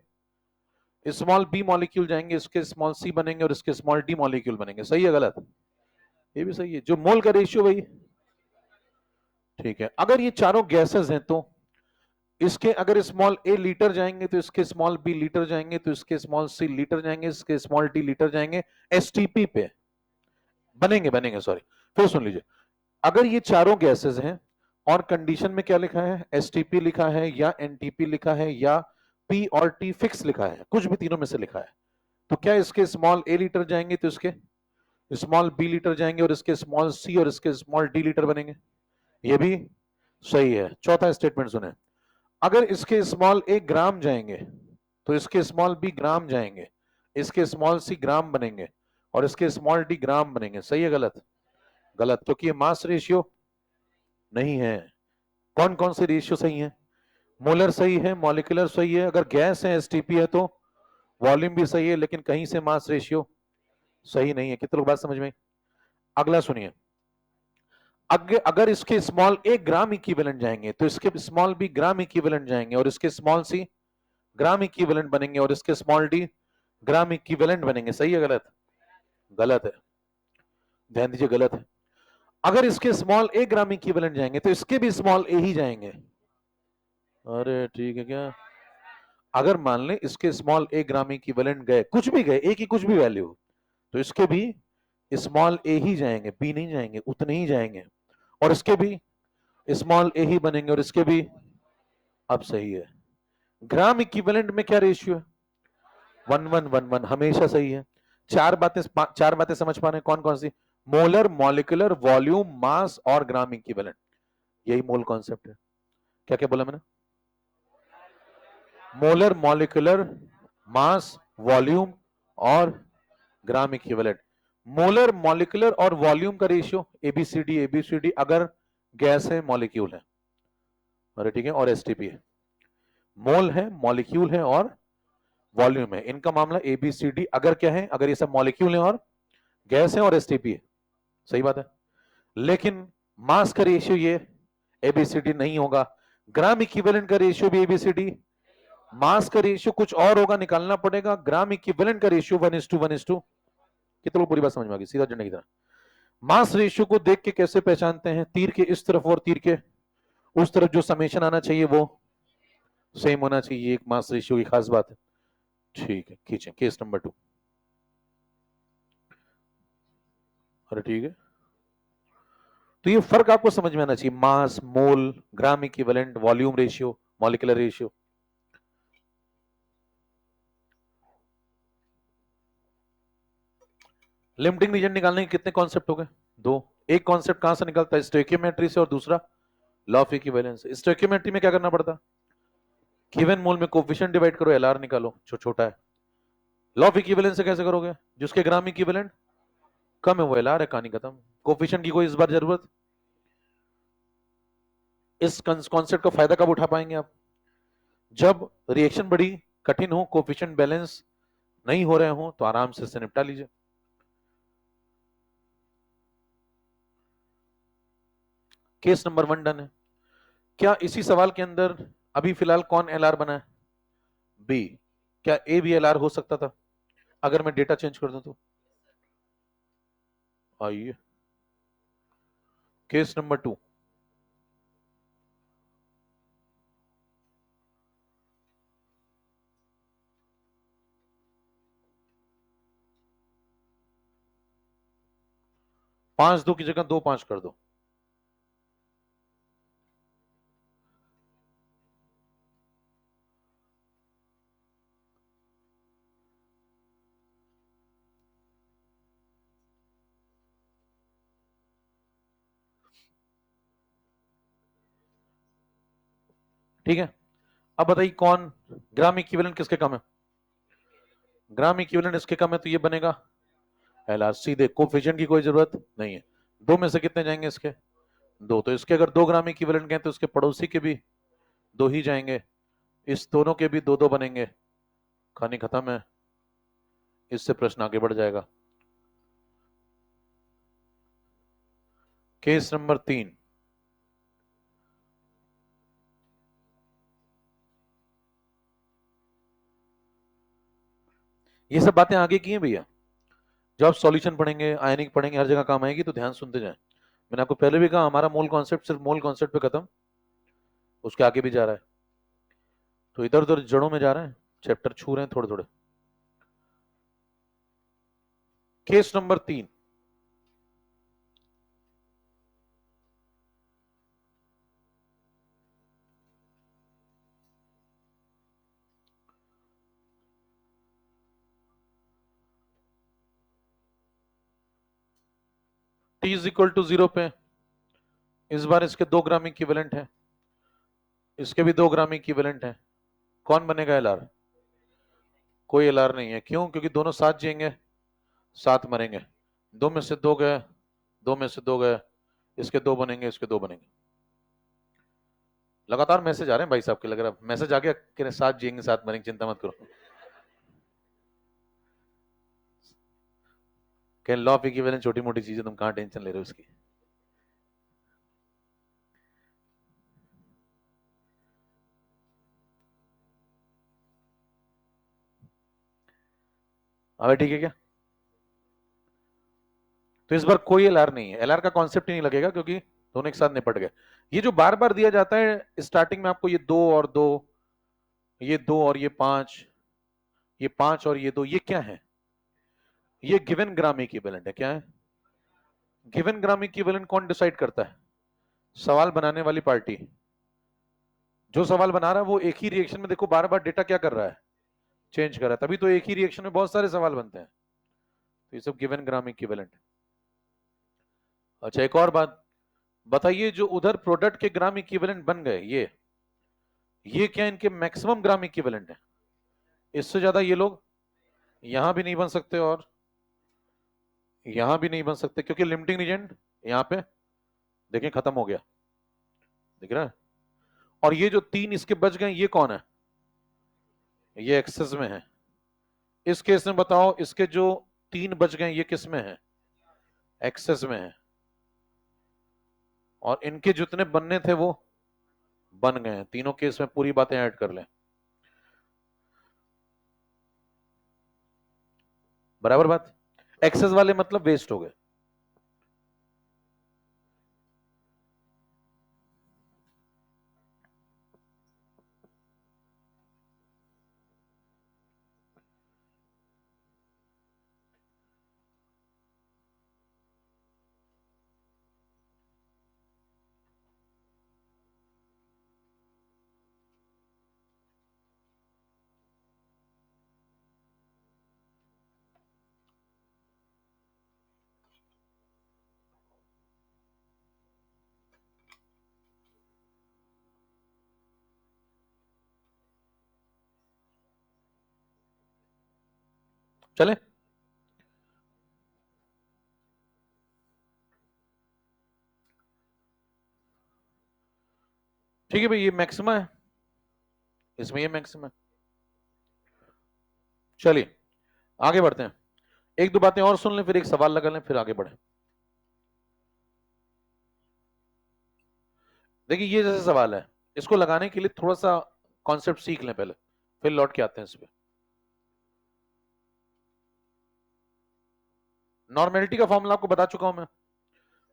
स्मॉल बी मॉलिक्यूल जाएंगे, इसके स्मॉल सी बनेंगे और इसके स्मॉल डी मॉलिक्यूल बनेंगे। सही है गलत? ये भी सही है, जो मोल का रेशियो भाई। ठीक है, अगर ये चारों गैसेस हैं तो इसके अगर स्मॉल ए लीटर जाएंगे तो इसके स्मॉल बी लीटर जाएंगे, तो इसके स्मॉल सी लीटर जाएंगे, इसके स्मॉल डी लीटर जाएंगे। एसटीपी पे बनेंगे बनेंगे सॉरी, फिर सुन लीजिए। अगर ये चारों गैसेस हैं और कंडीशन में क्या लिखा है? एसटीपी लिखा है या एनटीपी लिखा है या पी और टी फिक्स लिखा है, कुछ भी तीनों में से लिखा है, तो क्या इसके स्मॉल ए लीटर जाएंगे तो इसके स्मॉल बी लीटर जाएंगे और इसके स्मॉल सी और इसके स्मॉल डी लीटर बनेंगे। ये भी सही है। चौथा स्टेटमेंट सुने। अगर इसके स्मॉल ए ग्राम जाएंगे तो इसके स्मॉल बी ग्राम जाएंगे, इसके स्मॉल सी ग्राम बनेंगे और इसके स्मॉल डी ग्राम बनेंगे। सही है गलत? गलत, क्योंकि ये मास रेशियो नहीं है। कौन कौन से रेशियो सही है? मोलर सही है, मॉलिक्यूलर सही है, अगर गैस है एसटीपी है तो वॉल्यूम भी सही है, लेकिन कहीं से मास रेशियो सही नहीं है। कितने लोग बात समझ में? अगला सुनिए। अगर इसके स्मॉल ए ग्राम इक्विवेलेंट जाएंगे तो इसके स्मॉल बी ग्राम इक्विवेलेंट जाएंगे और इसके स्मॉल सी ग्राम इक्विवेलेंट बनेंगे और इसके स्मॉल डी ग्राम इक्विवेलेंट बनेंगे। सही है गलत? गलत है, ध्यान दीजिए गलत है। अगर इसके स्मॉल ए ग्राम इक्विवेलेंट जाएंगे तो इसके भी स्मॉल ए ही जाएंगे। अरे ठीक है क्या? अगर मान लें इसके स्मॉल ए ग्राम इक्विवेलेंट गए, कुछ भी गए, ए की कुछ भी वैल्यू, तो इसके भी स्मॉल ए ही जाएंगे, बी नहीं जाएंगे, उतने ही जाएंगे, और इसके भी स्मॉल ए ही बनेंगे और इसके भी। अब सही है। ग्राम इक्विवेलेंट में क्या रेशियो है? 1:1 हमेशा सही है। चार बातें समझ पा रहे हैं कौन कौन सी? मोलर, मॉलिक्यूलर, वॉल्यूम, मास और ग्राम इक्विवेलेंट, यही मोल कॉन्सेप्ट है। क्या क्या बोला मैंने? मोलर, मॉलिक्यूलर, मास, वॉल्यूम और ग्राम इक्विवेलेंट। मोलर, मॉलिक्यूलर और वॉल्यूम का रेशियो एबीसीडी एबीसीडी, अगर गैस है मॉलिक्यूल है। अरे ठीक है, और एसटीपी है। मोल है, मॉलिक्यूल है और वॉल्यूम है, इनका मामला एबीसीडी। अगर क्या है? अगर ये सब मॉलिक्यूल है और गैस है और एसटीपी है। सही बात है, लेकिन मास का रेशियो ये एबीसीडी नहीं होगा। ग्राम इक्विवेलेंट का रेशियो भी एबीसीडी, मास का रेशियो कुछ और होगा, निकालना पड़ेगा। ग्राम इक्विवेलेंट का रेशियो 1:1:2। कितने लोग पूरी बात समझ में आ गई? सीधा झंडे की तरह। मास रेशियो को देख के कैसे पहचानते हैं? तीर के इस तरफ और तीर के उस तरफ जो समेशन आना चाहिए वो सेम होना चाहिए, एक मास रेशियो की खास बात है। ठीक है, खींचे केस नंबर 2। अरे ठीक है, तो ये फर्क आपको समझ में आना चाहिए, mass, mole, gram equivalent, volume ratio, molecular ratio. Limiting reagent निकालने के कितने कॉन्सेप्ट हो गए? 2। एक कॉन्सेप्ट कहां से निकलता है? स्टोइकियोमेट्री से, और दूसरा लॉ ऑफ इक्विवेलेंस। स्टोइकियोमेट्री में क्या करना पड़ता? गिवन मोल में कोफिशिएंट डिवाइड करो, एलआर निकालो जो छोटा है। लॉ ऑफ इक्विवेलेंस से कैसे करोगे? जिसके ग्राम इक्विवेलेंट कम है वो एलआर है, कहानी खत्म। कोफिशिएंट की कोई इस बार जरूरत इस कॉन्सेप्ट का फायदा कब उठा पाएंगे आप? जब रिएक्शन बड़ी कठिन हो, कोफिशिएंट बैलेंस नहीं हो रहे हो, तो आराम से इससे निपटा लीजिए। केस नंबर 1 डन है। क्या इसी सवाल के अंदर अभी फिलहाल कौन एलआर बना है? बी। क्या ए भी एलआर हो सकता था अगर मैं डेटा चेंज कर दूं तो? आइए केस नंबर 2। पांच दो की जगह 2 5 कर दो। ठीक है, अब बताइए कौन ग्राम इक्विवेलेंट किसके कम है? ग्राम इक्विवेलेंट इसके कम है, तो ये बनेगा एलआर। सीधे कोफिशिएंट की कोई जरूरत नहीं है। दो में से कितने जाएंगे इसके? दो। तो इसके अगर 2 ग्राम इक्विवेलेंट गए तो इसके पड़ोसी के भी दो ही जाएंगे, इस दोनों के भी 2 2 बनेंगे। कहानी खत्म है। इससे प्रश्न आगे बढ़ जाएगा। Case number 3। ये सब बातें आगे की हैं भैया। जब आप सॉल्यूशन पढ़ेंगे, आयनिक पढ़ेंगे, हर जगह काम आएगी, तो ध्यान सुनते जाएं। मैंने आपको पहले भी कहा हमारा मूल कॉन्सेप्ट सिर्फ मूल कॉन्सेप्ट पे खत्म, उसके आगे भी जा रहा है। तो इधर उधर जड़ों में जा रहे हैं, चैप्टर छू रहे हैं थोड़े थोड़े। Case number 3। T is equal to 0 पे इस बार इसके 2 ग्राम इक्विवेलेंट है, इसके भी 2 ग्राम इक्विवेलेंट है। कौन बनेगा एलआर? कोई एलआर नहीं है। क्यों? क्योंकि दोनों साथ जिएंगे, साथ मरेंगे। दो में से दो गए, दो में से दो गए, इसके 2 बनेंगे, इसके 2 बनेंगे। लगातार मैसेज आ रहे हैं भाई साहब के, लग रहा है मैसेज आ गया कि साथ जिएंगे साथ मरेंगे, चिंता मत करो। क्या लॉ ऑफ इक्विवेलेंस छोटी मोटी चीजें, तुम कहां टेंशन ले रहे हो उसकी? अब ठीक है क्या? तो इस बार कोई एलआर नहीं है, एलआर का कॉन्सेप्ट ही नहीं लगेगा क्योंकि दोनों एक साथ निपट गए। ये जो बार बार दिया जाता है स्टार्टिंग में आपको, ये 2 और 2, ये 2 और ये 5, ये 5 और ये 2, ये क्या है? ये गिवन ग्राम इक्विवेलेंट है। क्या है? गिवन ग्राम इक्विवेलेंट कौन डिसाइड करता है? सवाल बनाने वाली पार्टी। जो सवाल बना रहा है वो एक ही रिएक्शन में देखो बार बार डेटा क्या कर रहा है, चेंज कर रहा है, तभी तो एक ही रिएक्शन में बहुत सारे सवाल बनते हैं। तो ये सब गिवन ग्राम इक्विवेलेंट। अच्छा एक और बात बताइए, जो उधर प्रोडक्ट के ग्राम इक्विवेलेंट बन गए, ये क्या इनके मैक्सिमम ग्राम इक्विवेलेंट है? इससे ज्यादा ये लोग यहां भी नहीं बन सकते और यहां भी नहीं बन सकते, क्योंकि लिमिटिंग रीजन यहां पे देखें खत्म हो गया, दिख रहा है। और ये जो 3 इसके बच गए, ये कौन है? ये एक्सेस में है। इस केस में बताओ, इसके जो 3 बच गए ये किस में है? एक्सेस में है। और इनके जितने बनने थे वो बन गए हैं। तीनों केस में पूरी बातें ऐड कर लें, बराबर बात। एक्सेस वाले मतलब वेस्ट हो गए। चले ठीक है भाई, ये मैक्सिमा है, इसमें ये मैक्सिमा है। चलिए आगे बढ़ते हैं, एक दो बातें और सुन लें, फिर एक सवाल लगा लें, फिर आगे बढ़े। देखिए ये जैसे सवाल है, इसको लगाने के लिए थोड़ा सा कॉन्सेप्ट सीख लें पहले, फिर लौट के आते हैं इस पे। नॉर्मेलिटी का फॉर्मूला आपको बता चुका हूं मैं,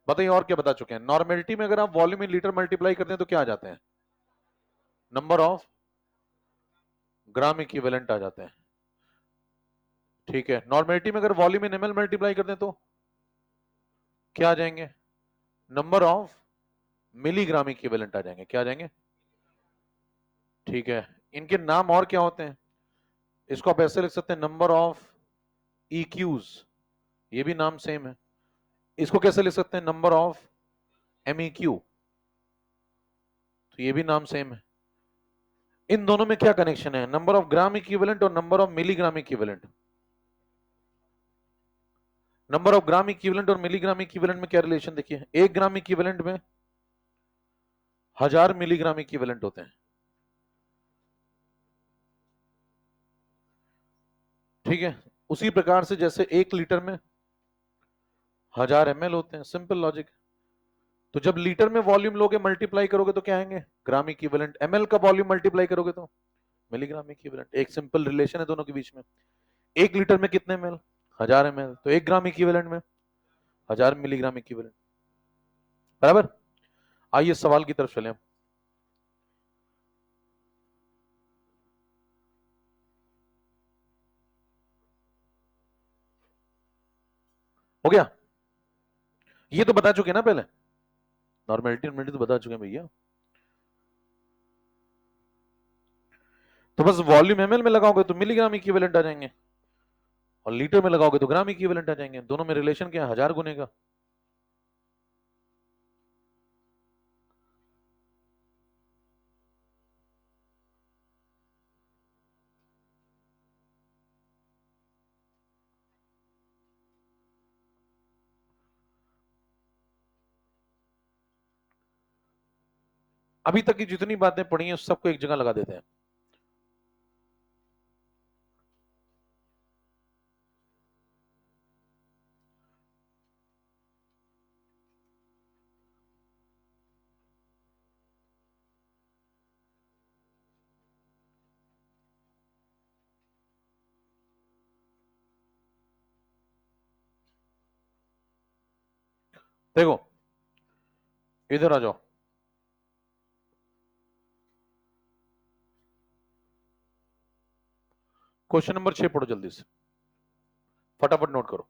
बताइए और क्या बता चुके हैं। नॉर्मेलिटी में अगर आप वॉल्यूम इन लीटर मल्टीप्लाई करते हैं तो क्या आ जाते हैं, नंबर ऑफ ग्राम इक्विवेलेंट आ जाते हैं। ठीक है, नॉर्मेलिटी में अगर वॉल्यूम इन एमएल मल्टीप्लाई करते हैं तो क्या आ जाएंगे, नंबर ऑफ मिलीग्राम इक्विवेलेंट आ जाएंगे। क्या आ जाएंगे, ठीक है। इनके नाम और क्या होते हैं, इसको आप ऐसे लिख सकते हैं, नंबर ऑफ EQs, ये भी नाम सेम है। इसको कैसे लिख सकते हैं, नंबर ऑफ MEQ, तो ये भी नाम सेम है। इन दोनों में क्या कनेक्शन है, नंबर ऑफ ग्राम इक्विवेलेंट और number of milligram equivalent. Number of gram equivalent और मिलीग्राम इक्विवेलेंट में क्या रिलेशन, देखिए 1 ग्राम इक्विवेलेंट में 1000 मिलीग्राम इक्विवेलेंट होते हैं। ठीक है, उसी प्रकार से जैसे 1 लीटर में 1000 ml होते हैं, सिंपल लॉजिक। तो जब लीटर में वॉल्यूम लोगे मल्टीप्लाई करोगे तो क्या आएंगे, ग्राम इक्विवेलेंट। ml का वॉल्यूम मल्टीप्लाई करोगे तो मिलीग्राम इक्विवेलेंट। एक सिंपल रिलेशन है दोनों के बीच में। 1 लीटर में कितने ml, 1000 ml, तो 1 ग्राम इक्विवेलेंट में 1000 मिलीग्राम इक्विवेलेंट, बराबर। आइए सवाल की तरफ चलें। हो गया, ये तो बता चुके ना पहले, नॉर्मेलिटी नॉर्मेलिटी तो बता चुके हैं भैया। तो बस वॉल्यूम एमएल में लगाओगे तो मिलीग्राम इक्विवेलेंट आ जाएंगे, और लीटर में लगाओगे तो ग्राम इक्विवेलेंट आ जाएंगे। दोनों में रिलेशन क्या है, 1000 गुने का। अभी तक की जितनी बातें पढ़ी हैं सबको एक जगह लगा देते हैं। देखो इधर आ जाओ, क्वेश्चन नंबर 6 पढ़ो जल्दी से, फटाफट नोट करो।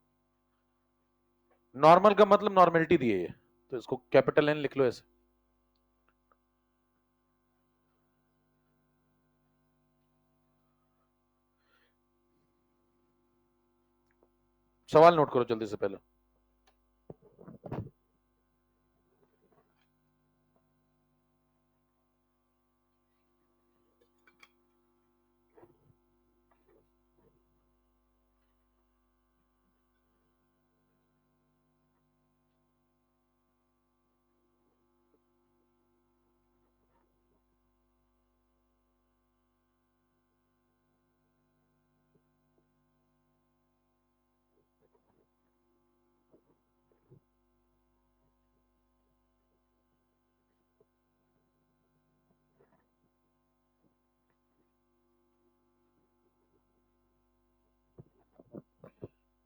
नॉर्मल का मतलब नॉर्मेलिटी दी है ये, तो इसको कैपिटल एन लिख लो ऐसे। सवाल नोट करो जल्दी से पहले।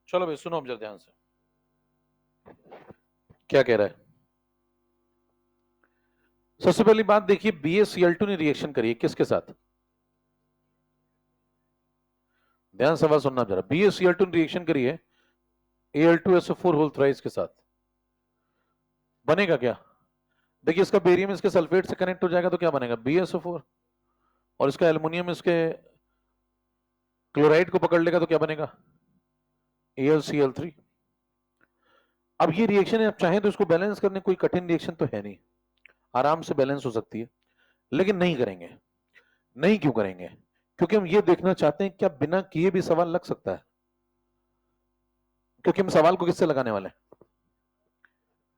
चलो भाई सुनो अब जरा ध्यान से, क्या कह रहा है। सबसे पहली बात देखिए, BaCl2 ने रिएक्शन करी है किसके साथ, ध्यान से सवाल सुनना जरा। BaCl2 ने रिएक्शन करी है Al2SO4 होल थ्राइस के साथ। बनेगा क्या, देखिए इसका बेरियम इसके सल्फेट से कनेक्ट हो जाएगा तो क्या बनेगा, BaSO4, और इसका एल्युमिनियम इसके क्लोराइड को पकड़ लेगा तो क्या बनेगा, AlCl3। अब ये रिएक्शन आप चाहें तो इसको बैलेंस करने कोई कठिन रिएक्शन तो है नहीं, आराम से बैलेंस हो सकती है, लेकिन नहीं करेंगे। नहीं क्यों करेंगे, क्योंकि हम ये देखना चाहते हैं क्या बिना किए भी सवाल लग सकता है, क्योंकि हम सवाल को किससे लगाने वाले हैं,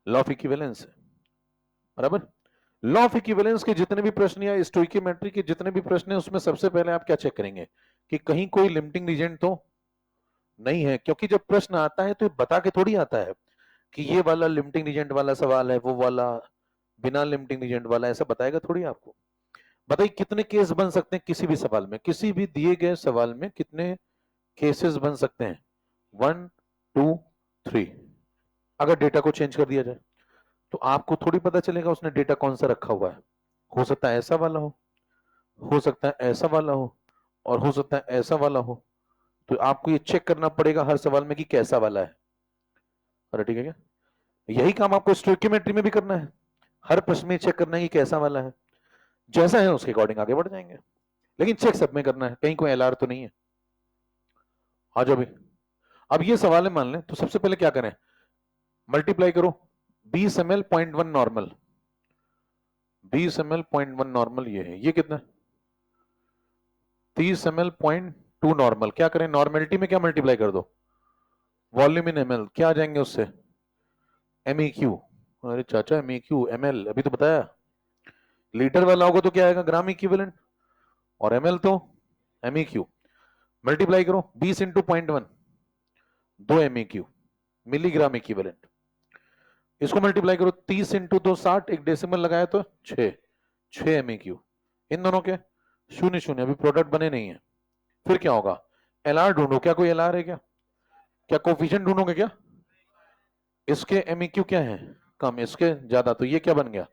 लॉ ऑफ इक्विवेलेंस, बराबर। लॉ ऑफ इक्विवेलेंस के जितने भी प्रश्न या स्टोइकियोमेट्री के जितने भी प्रश्न है उसमें सबसे पहले आप क्या चेक करेंगे कि कहीं कोई लिमिटिंग रीजन तो नहीं है, क्योंकि जब प्रश्न आता है तो बता के थोड़ी आता है कि ये वाला लिमिटिंग रीजेंट वाला सवाल है, वो वाला बिना लिमिटिंग रीजेंट वाला, ऐसा बताएगा थोड़ी आपको। बताइए कितने केस बन सकते हैं किसी भी सवाल में, किसी भी दिए गए सवाल में कितने केसेस बन सकते हैं? 1 2 3। अगर डेटा को चेंज कर दिया जाए तो आपको थोड़ी पता चलेगा उसने डेटा कौन सा रखा हुआ है। हो सकता है ऐसा वाला हो सकता है ऐसा वाला हो, और हो सकता है ऐसा वाला हो। तो आपको ये चेक करना पड़ेगा हर सवाल में कि कैसा वाला है। अरे ठीक है क्या? यही काम आपको स्टोइकियोमेट्री में भी करना है, हर प्रश्न में चेक करना है कि कैसा वाला है, जैसा है उसके अकॉर्डिंग आगे बढ़ जाएंगे। लेकिन चेक सब में करना है, कहीं कोई एलआर तो नहीं है। आ जाओ भाई, अब ये सवाल है मान लें, तो सबसे पहले क्या करें, मल्टीप्लाई करो 20 ml 0.1 नॉर्मल, 20 ml 0.1 नॉर्मल ये है, ये कितना 30 ml 0.2 नॉर्मल। क्या करें, नॉर्मेलिटी में क्या मल्टीप्लाई कर दो, वॉल्यूम इन ml, क्या आ जाएंगे उससे MEQ। अरे चाचा MEQ ml अभी तो बताया, लीटर वाला होगा तो क्या आएगा ग्राम इक्विवेलेंट, और ml तो MEQ। मल्टीप्लाई करो 20 इंटू 0.1 2 MEQ मिलीग्राम इक्विवेलेंट। इसको मल्टीप्लाई करो 30 इंटू 2 60, एक डेसिमल लगाया तो 6 MEQ। इन दोनों के 0 0, अभी प्रोडक्ट बने नहीं है। फिर क्या होगा, एलआर ढूंढो, क्या कोई एलआर है क्या, क्या कोफिशिएंट ढूंढोगे क्या? इसके MEQ क्या है कम, इसके ज्यादा, तो ये क्या बन गया,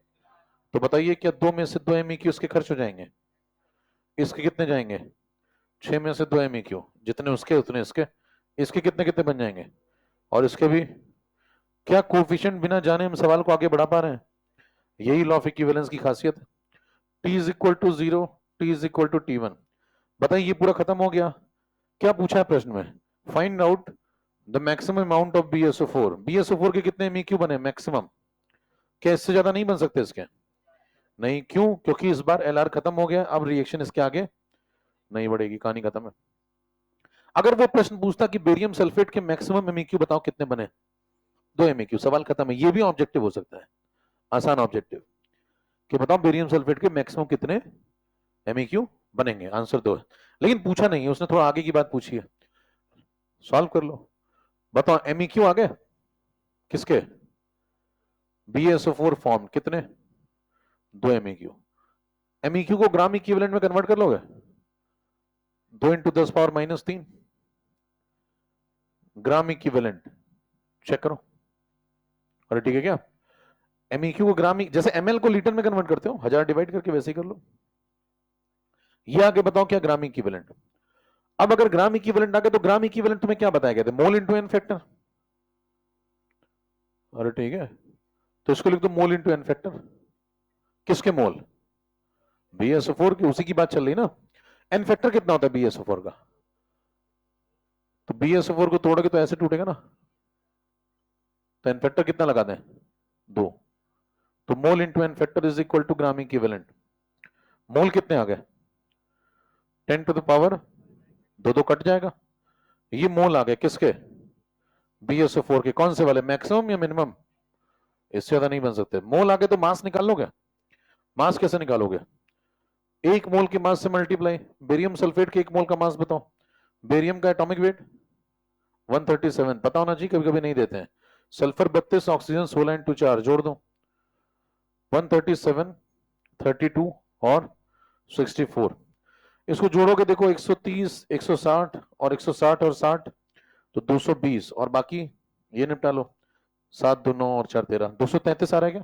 तो बताइए क्या 2 में से 2 MEQ इसके खर्च हो जाएंगे? इसके कितने जाएंगे, 6 में से 2 MEQ, जितने उसके उतने इसके, इसके कितने कितने बन जाएंगे, और इसके भी। क्या कोफिशिएंट बिना जाने हम सवाल को आगे बढ़ा पा रहे हैं? यही लॉ ऑफ इक्विवेलेंस की खासियत है। T is equal to 0, T is equal to T1। बताइए ये पूरा खत्म हो गया। क्या पूछा है प्रश्न में, find out the maximum amount of BSO4। BSO4 के कितने MEQ बने मैक्सिमम? क्या इससे ज्यादा नहीं बन सकते इसके? नहीं, क्यों? क्योंकि इस बार LR खत्म हो गया, अब रिएक्शन इसके आगे नहीं बढ़ेगी, कहानी खत्म है। अगर वो प्रश्न पूछता कि बेरियम सल्फेट के मैक्सिमम MEQ बताओ कितने बने, 2 MEQ, सवाल खत्म है। ये भी ऑब्जेक्टिव हो सकता है, आसान ऑब्जेक्टिव, कि बताओ बेरियम सल्फेट के मैक्सिमम कितने MEQ बनेंगे, आंसर 2 है। लेकिन पूछा नहीं है उसने, थोड़ा आगे की बात पूछी है, सॉल्व कर लो। बताओ MEQ आ गए किसके, BSO4 फॉर्म कितने, 2 MEQ। MEQ को ग्राम इक्विवेलेंट में कन्वर्ट कर लोगे, 2 into 10 power -3 gram equivalent, check करो। अरे ठीक है क्या, MEQ को ग्राम, जैसे ml को लीटर में कन्वर्ट करते हो 1000 डिवाइड करके, वैसे ही कर लो। ये आगे बताओ क्या ग्राम इक्विवेलेंट। अब अगर ग्राम इक्विवेलेंट आ गया तो ग्राम इक्विवेलेंट तुम्हें क्या बताया गया था, मोल इंटू एन फैक्टर। अरे ठीक है, तो इसको लिख दो मोल इंटू एन फैक्टर। किसके मोल, BSO4 की, उसी की बात चल रही ना। एन फैक्टर कितना होता है BSO4 का, तो BSO4 को तोड़ोगे तो ऐसे टूटेगा ना, तो एन फैक्टर कितना लगा दें, 2। तो mole into n factor is equal to gram equivalent. Mole कितने आ गए, 10 टू द पावर 2 कट जाएगा, ये मोल आ गए किसके, BSO4 के। कौन से वाले, मैक्सिमम या मिनिमम? इससे ज्यादा नहीं बन सकते। मोल आगे तो मास निकाल लोगे, मास कैसे निकालोगे, एक मोल के मास से मल्टीप्लाई। बेरियम सल्फेट के एक मोल का मास बताओ, बेरियम का एटॉमिक वेट 137, पता होना चाहिए, कभी कभी नहीं देते हैं। सल्फर 32, ऑक्सीजन 16 इंटू 4, जोड़ दो 137, 32 और 64। इसको जोड़ोगे देखो 130, 160 और 160 और 60, तो 220, और बाकी ये निपटा लो, 7 2 9 और 4 13, 233 आ रहा है क्या,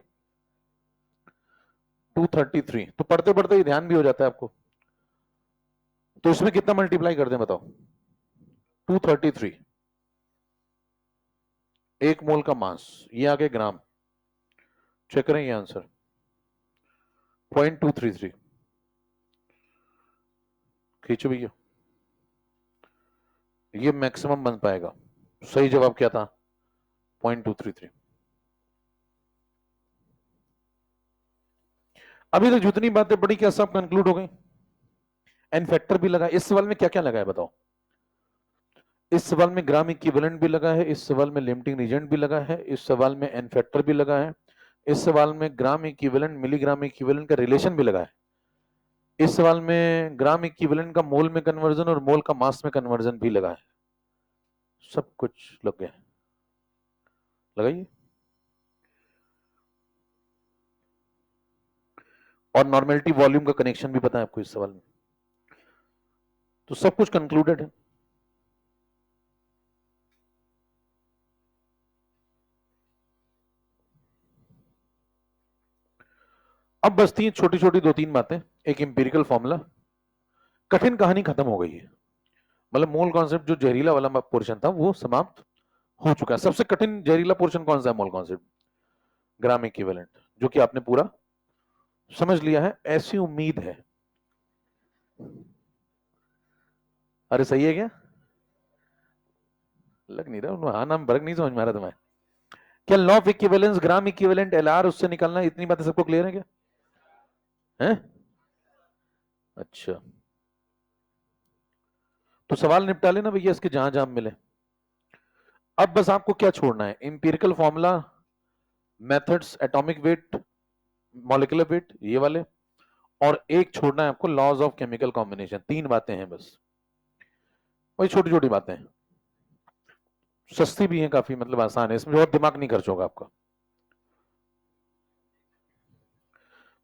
233। तो पढ़ते पढ़ते ही ध्यान भी हो जाता है आपको। तो इसमें कितना मल्टीप्लाई कर दें बताओ, 233, एक मोल का मास, ये आ गए ग्राम, चेक करें ये आंसर 0.233। खींचो भैया, ये मैक्सिमम बन पाएगा। सही जवाब क्या था, 0.233। अभी तक जितनी बातें पढ़ी क्या सब कंक्लूड हो गई? एन फैक्टर भी लगा, इस सवाल में क्या क्या लगा है बताओ, इस सवाल में ग्राम इक्विवेलेंट भी लगा है, इस सवाल में लिमिटिंग रीजेंट भी लगा है, इस सवाल में एन फैक्टर भी लगा है, इस सवाल में ग्राम इक्विवेलेंट मिलीग्राम इक्विवेलेंट का रिलेशन भी लगा है। इस सवाल में ग्राम इक्विवेलेंट का मोल में कन्वर्जन और मोल का मास में कन्वर्जन भी लगा है। सब कुछ लग गया, लगाइए। और नॉर्मेलिटी वॉल्यूम का कनेक्शन भी पता है आपको इस सवाल में। तो सब कुछ कंक्लूडेड है। अब बचती हैं छोटी छोटी 2-3 बातें। एक इंपीरिकल फॉर्मूला, कठिन कहानी खत्म हो गई है। मतलब मोल कॉन्सेप्ट जो जहरीला वाला पोर्शन था वो समाप्त हो चुका है। सबसे कठिन जहरीला पोर्शन कौन सा है? मोल कॉन्सेप्ट, ग्राम इक्विवेलेंट, जो कि आपने पूरा समझ लिया है, ऐसी उम्मीद है। अरे सही है क्या? लग नहीं रहा, हाँ नाम वर्ग नहीं समझ में आ रहा तुम्हें। क्या law of equivalence, gram equivalent, LR, उससे निकलना, इतनी बातें सबको क्लियर है क्या? है? अच्छा, तो सवाल निपटा लेना भैया इसके जहां जहां मिले। अब बस आपको क्या छोड़ना है? Empirical formula, methods, atomic weight, molecular weight, ये वाले, और एक छोड़ना है आपको लॉज ऑफ केमिकल कॉम्बिनेशन। 3 बातें हैं बस, वही छोटी छोटी बातें हैं, सस्ती भी हैं काफी, मतलब आसान है, इसमें बहुत दिमाग नहीं खर्च होगा आपका।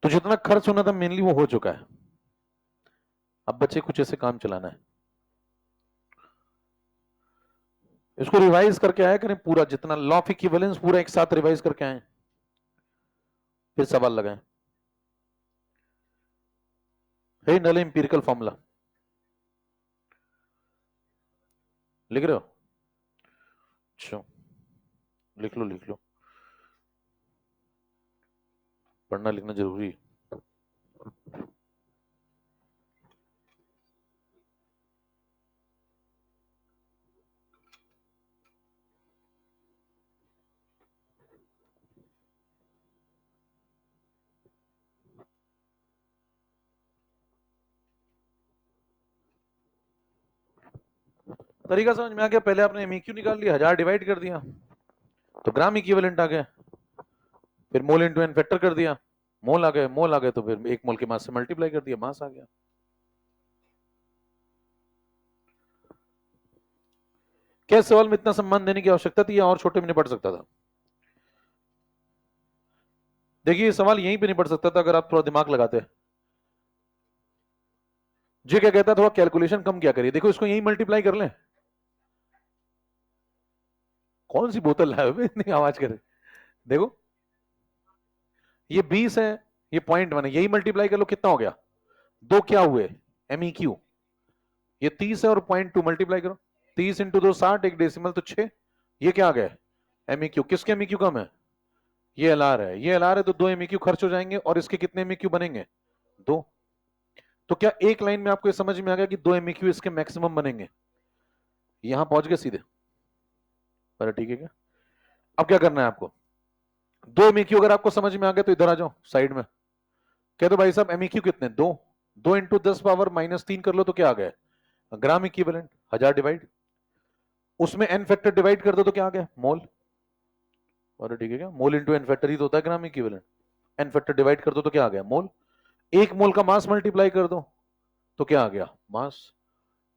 तो जितना खर्च होना था मेनली वो हो चुका है। अब बच्चे कुछ ऐसे काम चलाना है, इसको रिवाइज करके आया करें पूरा, जितना लॉ ऑफ इक्विवेलेंस पूरा एक साथ रिवाइज करके आए, फिर सवाल लगाएं। है नल इंपीरिकल फॉर्मूला लिख रहे हो? अच्छा, लिख लो लिख लो, पढ़ना लिखना जरूरी है। तरीका समझ में आ गया? पहले आपने एमईक्यू निकाल लिया, 1000 डिवाइड कर दिया तो ग्राम इक्विवेलेंट आ गया, फिर मोल इंटू एन फैक्टर कर दिया, मोल आ गए, मोल आ गए तो फिर एक मोल के मास से मल्टीप्लाई कर दिया, मास आ गया। क्या सवाल में इतना सम्मान देने की आवश्यकता थी या और छोटे में निपट सकता था? देखिए ये सवाल यहीं पे निपट सकता था अगर आप थोड़ा दिमाग लगाते। जी क्या कहता है, थोड़ा कैलकुलेशन कम क्या करिए, देखो इसको यहीं मल्टीप्लाई कर लें। कौन सी बोतल लाए हुए इतनी आवाज करे? देखो ये 20 है, ये 0.1 है, यही मल्टीप्लाई कर लो, कितना हो गया? 2 क्या हुए? MEQ। ये 30 है और 0.2 मल्टीप्लाई करो, 30 इंटू 2 60, एक डेसिमल तो 6। ये क्या आ गया? MEQ। किसके MEQ कम है? ये LR है, ये LR है, तो 2 MEQ खर्च हो जाएंगे, और इसके कितने MEQ बनेंगे? 2। तो क्या एक लाइन में आपको ये समझ में आ गया कि 2 MEQ इसके मैक्सिमम बनेंगे? यहां पहुंच गए सीधे पर, ठीक है क्या? अब क्या करना है आपको? 2 MEQ अगर आपको समझ में आ गया तो इधर आ जाओ साइड में, कह दो भाई साहब MEQ कितने? 2। 2 इंटू 10 पावर -3 कर लो तो क्या आ गया? Gram equivalent. 1000 डिवाइड, उसमें एन फैक्टर डिवाइड कर दो तो क्या आ गया? मोल। और ठीक है क्या? मोल इंटू एन फैक्टर ही तो होता है gram equivalent. N factor divide कर दो तो क्या आ गया? मोल। एक मोल का मास मल्टीप्लाई कर दो तो क्या आ गया? मास।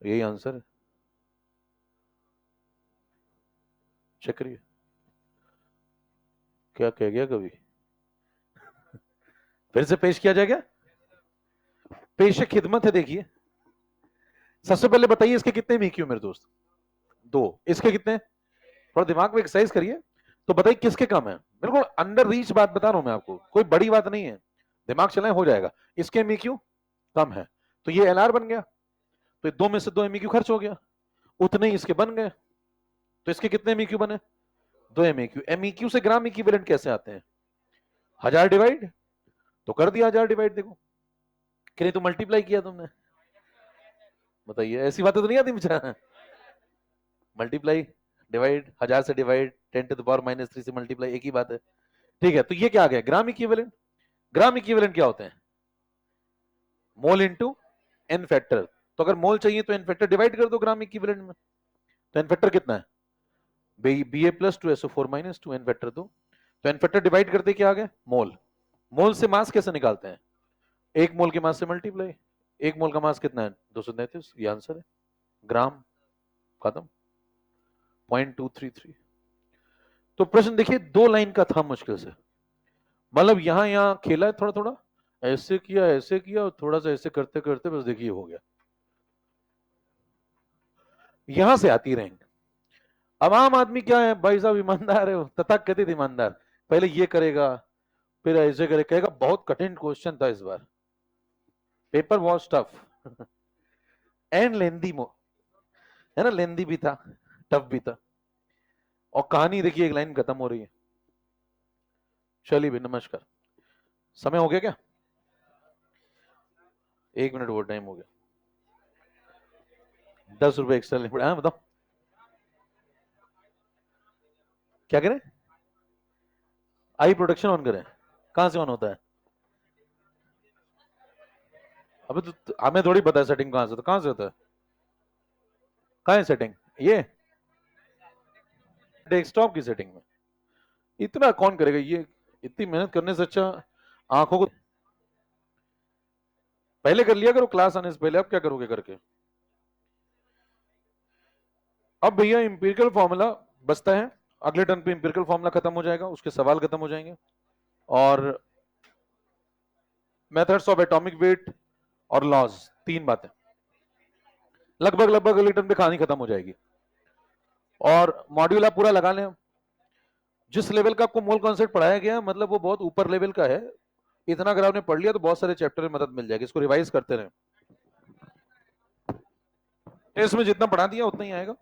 यही आंसर है, चेक करिए। क्या कह गया कभी? फिर से पेश किया जाएगा, पेश खिदमत है। देखिए सबसे पहले बताइए इसके कितने MEQ मेरे दोस्त? 2। इसके कितने? थोड़ा दिमाग में एक्सरसाइज करिए। तो बताइए किसके कम है? बिल्कुल अंडर रीच बात बता रहा हूं मैं आपको, कोई बड़ी बात नहीं है, दिमाग चलाएं हो जाएगा। इसके MEQ कम है तो ये LR बन गया, तो 2 में से 2 MEQ खर्च हो गया, उतने ही इसके बन गए। तो इसके कितने MEQ बने? 2 MEQ। MEQ से ग्राम इक्विवेलेंट कैसे आते हैं? 1000 डिवाइड, तो कर दिया 1000 डिवाइड। देखो कि नहीं तो मल्टीप्लाई किया तुमने, बताइए ऐसी बातें तो नहीं आती मुझे। मल्टीप्लाई डिवाइड, 1000 से डिवाइड, 10 टू द पावर -3 से मल्टीप्लाई, एक ही बात है। ठीक है, तो ये क्या आ गया? Gram equivalent. ग्राम इक्विवेलेंट क्या होते हैं? Mole into n factor. तो अगर मोल चाहिए तो एन फैक्टर डिवाइड कर दो ग्राम इक्विवेलेंट में, तो एन फैक्टर कितना है? BA+2SO4-2 एन फैक्टर दो, तो n फैक्टर डिवाइड करते क्या आ गया? मोल। मोल से मास कैसे निकालते हैं? एक मोल के मास से मल्टीप्लाई। एक मोल का मास कितना है? 233। ये आंसर है। ग्राम। खत्म। 0.233। तो प्रश्न देखिए 2 लाइन का था मुश्किल से, मतलब यहां यहां खेला है थोड़ा थोड़ा, ऐसे किया और थोड़ा सा ऐसे करते करते बस देखिए हो गया। यहां से आती रैंक। अब आम आदमी क्या है भाई साहब, ईमानदार है, तथाकथित ईमानदार, पहले ये करेगा फिर ऐसे करेगा, कहेगा बहुत कठिन क्वेश्चन था इस बार, paper was tough and lengthy है ना, लेंदी भी था, टफ भी था। और कहानी देखिए एक लाइन खत्म हो रही है। चलिए भी, नमस्कार। समय हो गया क्या? 1 मिनट और टाइम हो गया। 10 रुपए एक्स्ट्रा लेने पड़े। हाँ बताओ क्या करें? आई प्रोटेक्शन ऑन करें? कहां से ऑन होता है? अबे तो हमें थोड़ी पता है सेटिंग कहां से, तो कहां से होता है? कहां है सेटिंग? ये डेस्कटॉप की सेटिंग में। इतना कौन करेगा ये, इतनी मेहनत करने से अच्छा आंखों को पहले कर लिया करो क्लास आने से पहले। अब क्या करोगे करके? अब भैया इंपिरिकल फॉर्मूला बचता है, अगले टर्न पे इंपिरिकल फॉर्मूला खत्म हो जाएगा, उसके सवाल खत्म हो जाएंगे, और मेथड्स ऑफ एटॉमिक वेट और लॉज, 3 बातें लगभग लगभग अगले टर्न पे कहानी खत्म हो जाएगी। और मॉड्यूल आप पूरा लगा लें। जिस लेवल का आपको मोल कॉन्सेप्ट पढ़ाया गया मतलब वो बहुत ऊपर लेवल का है, इतना अगर आपने पढ़ लिया तो बहुत सारे चैप्टर में मदद मिल जाएगी। इसको रिवाइज करते रहे, टेस्ट में जितना पढ़ा दिया उतना ही आएगा।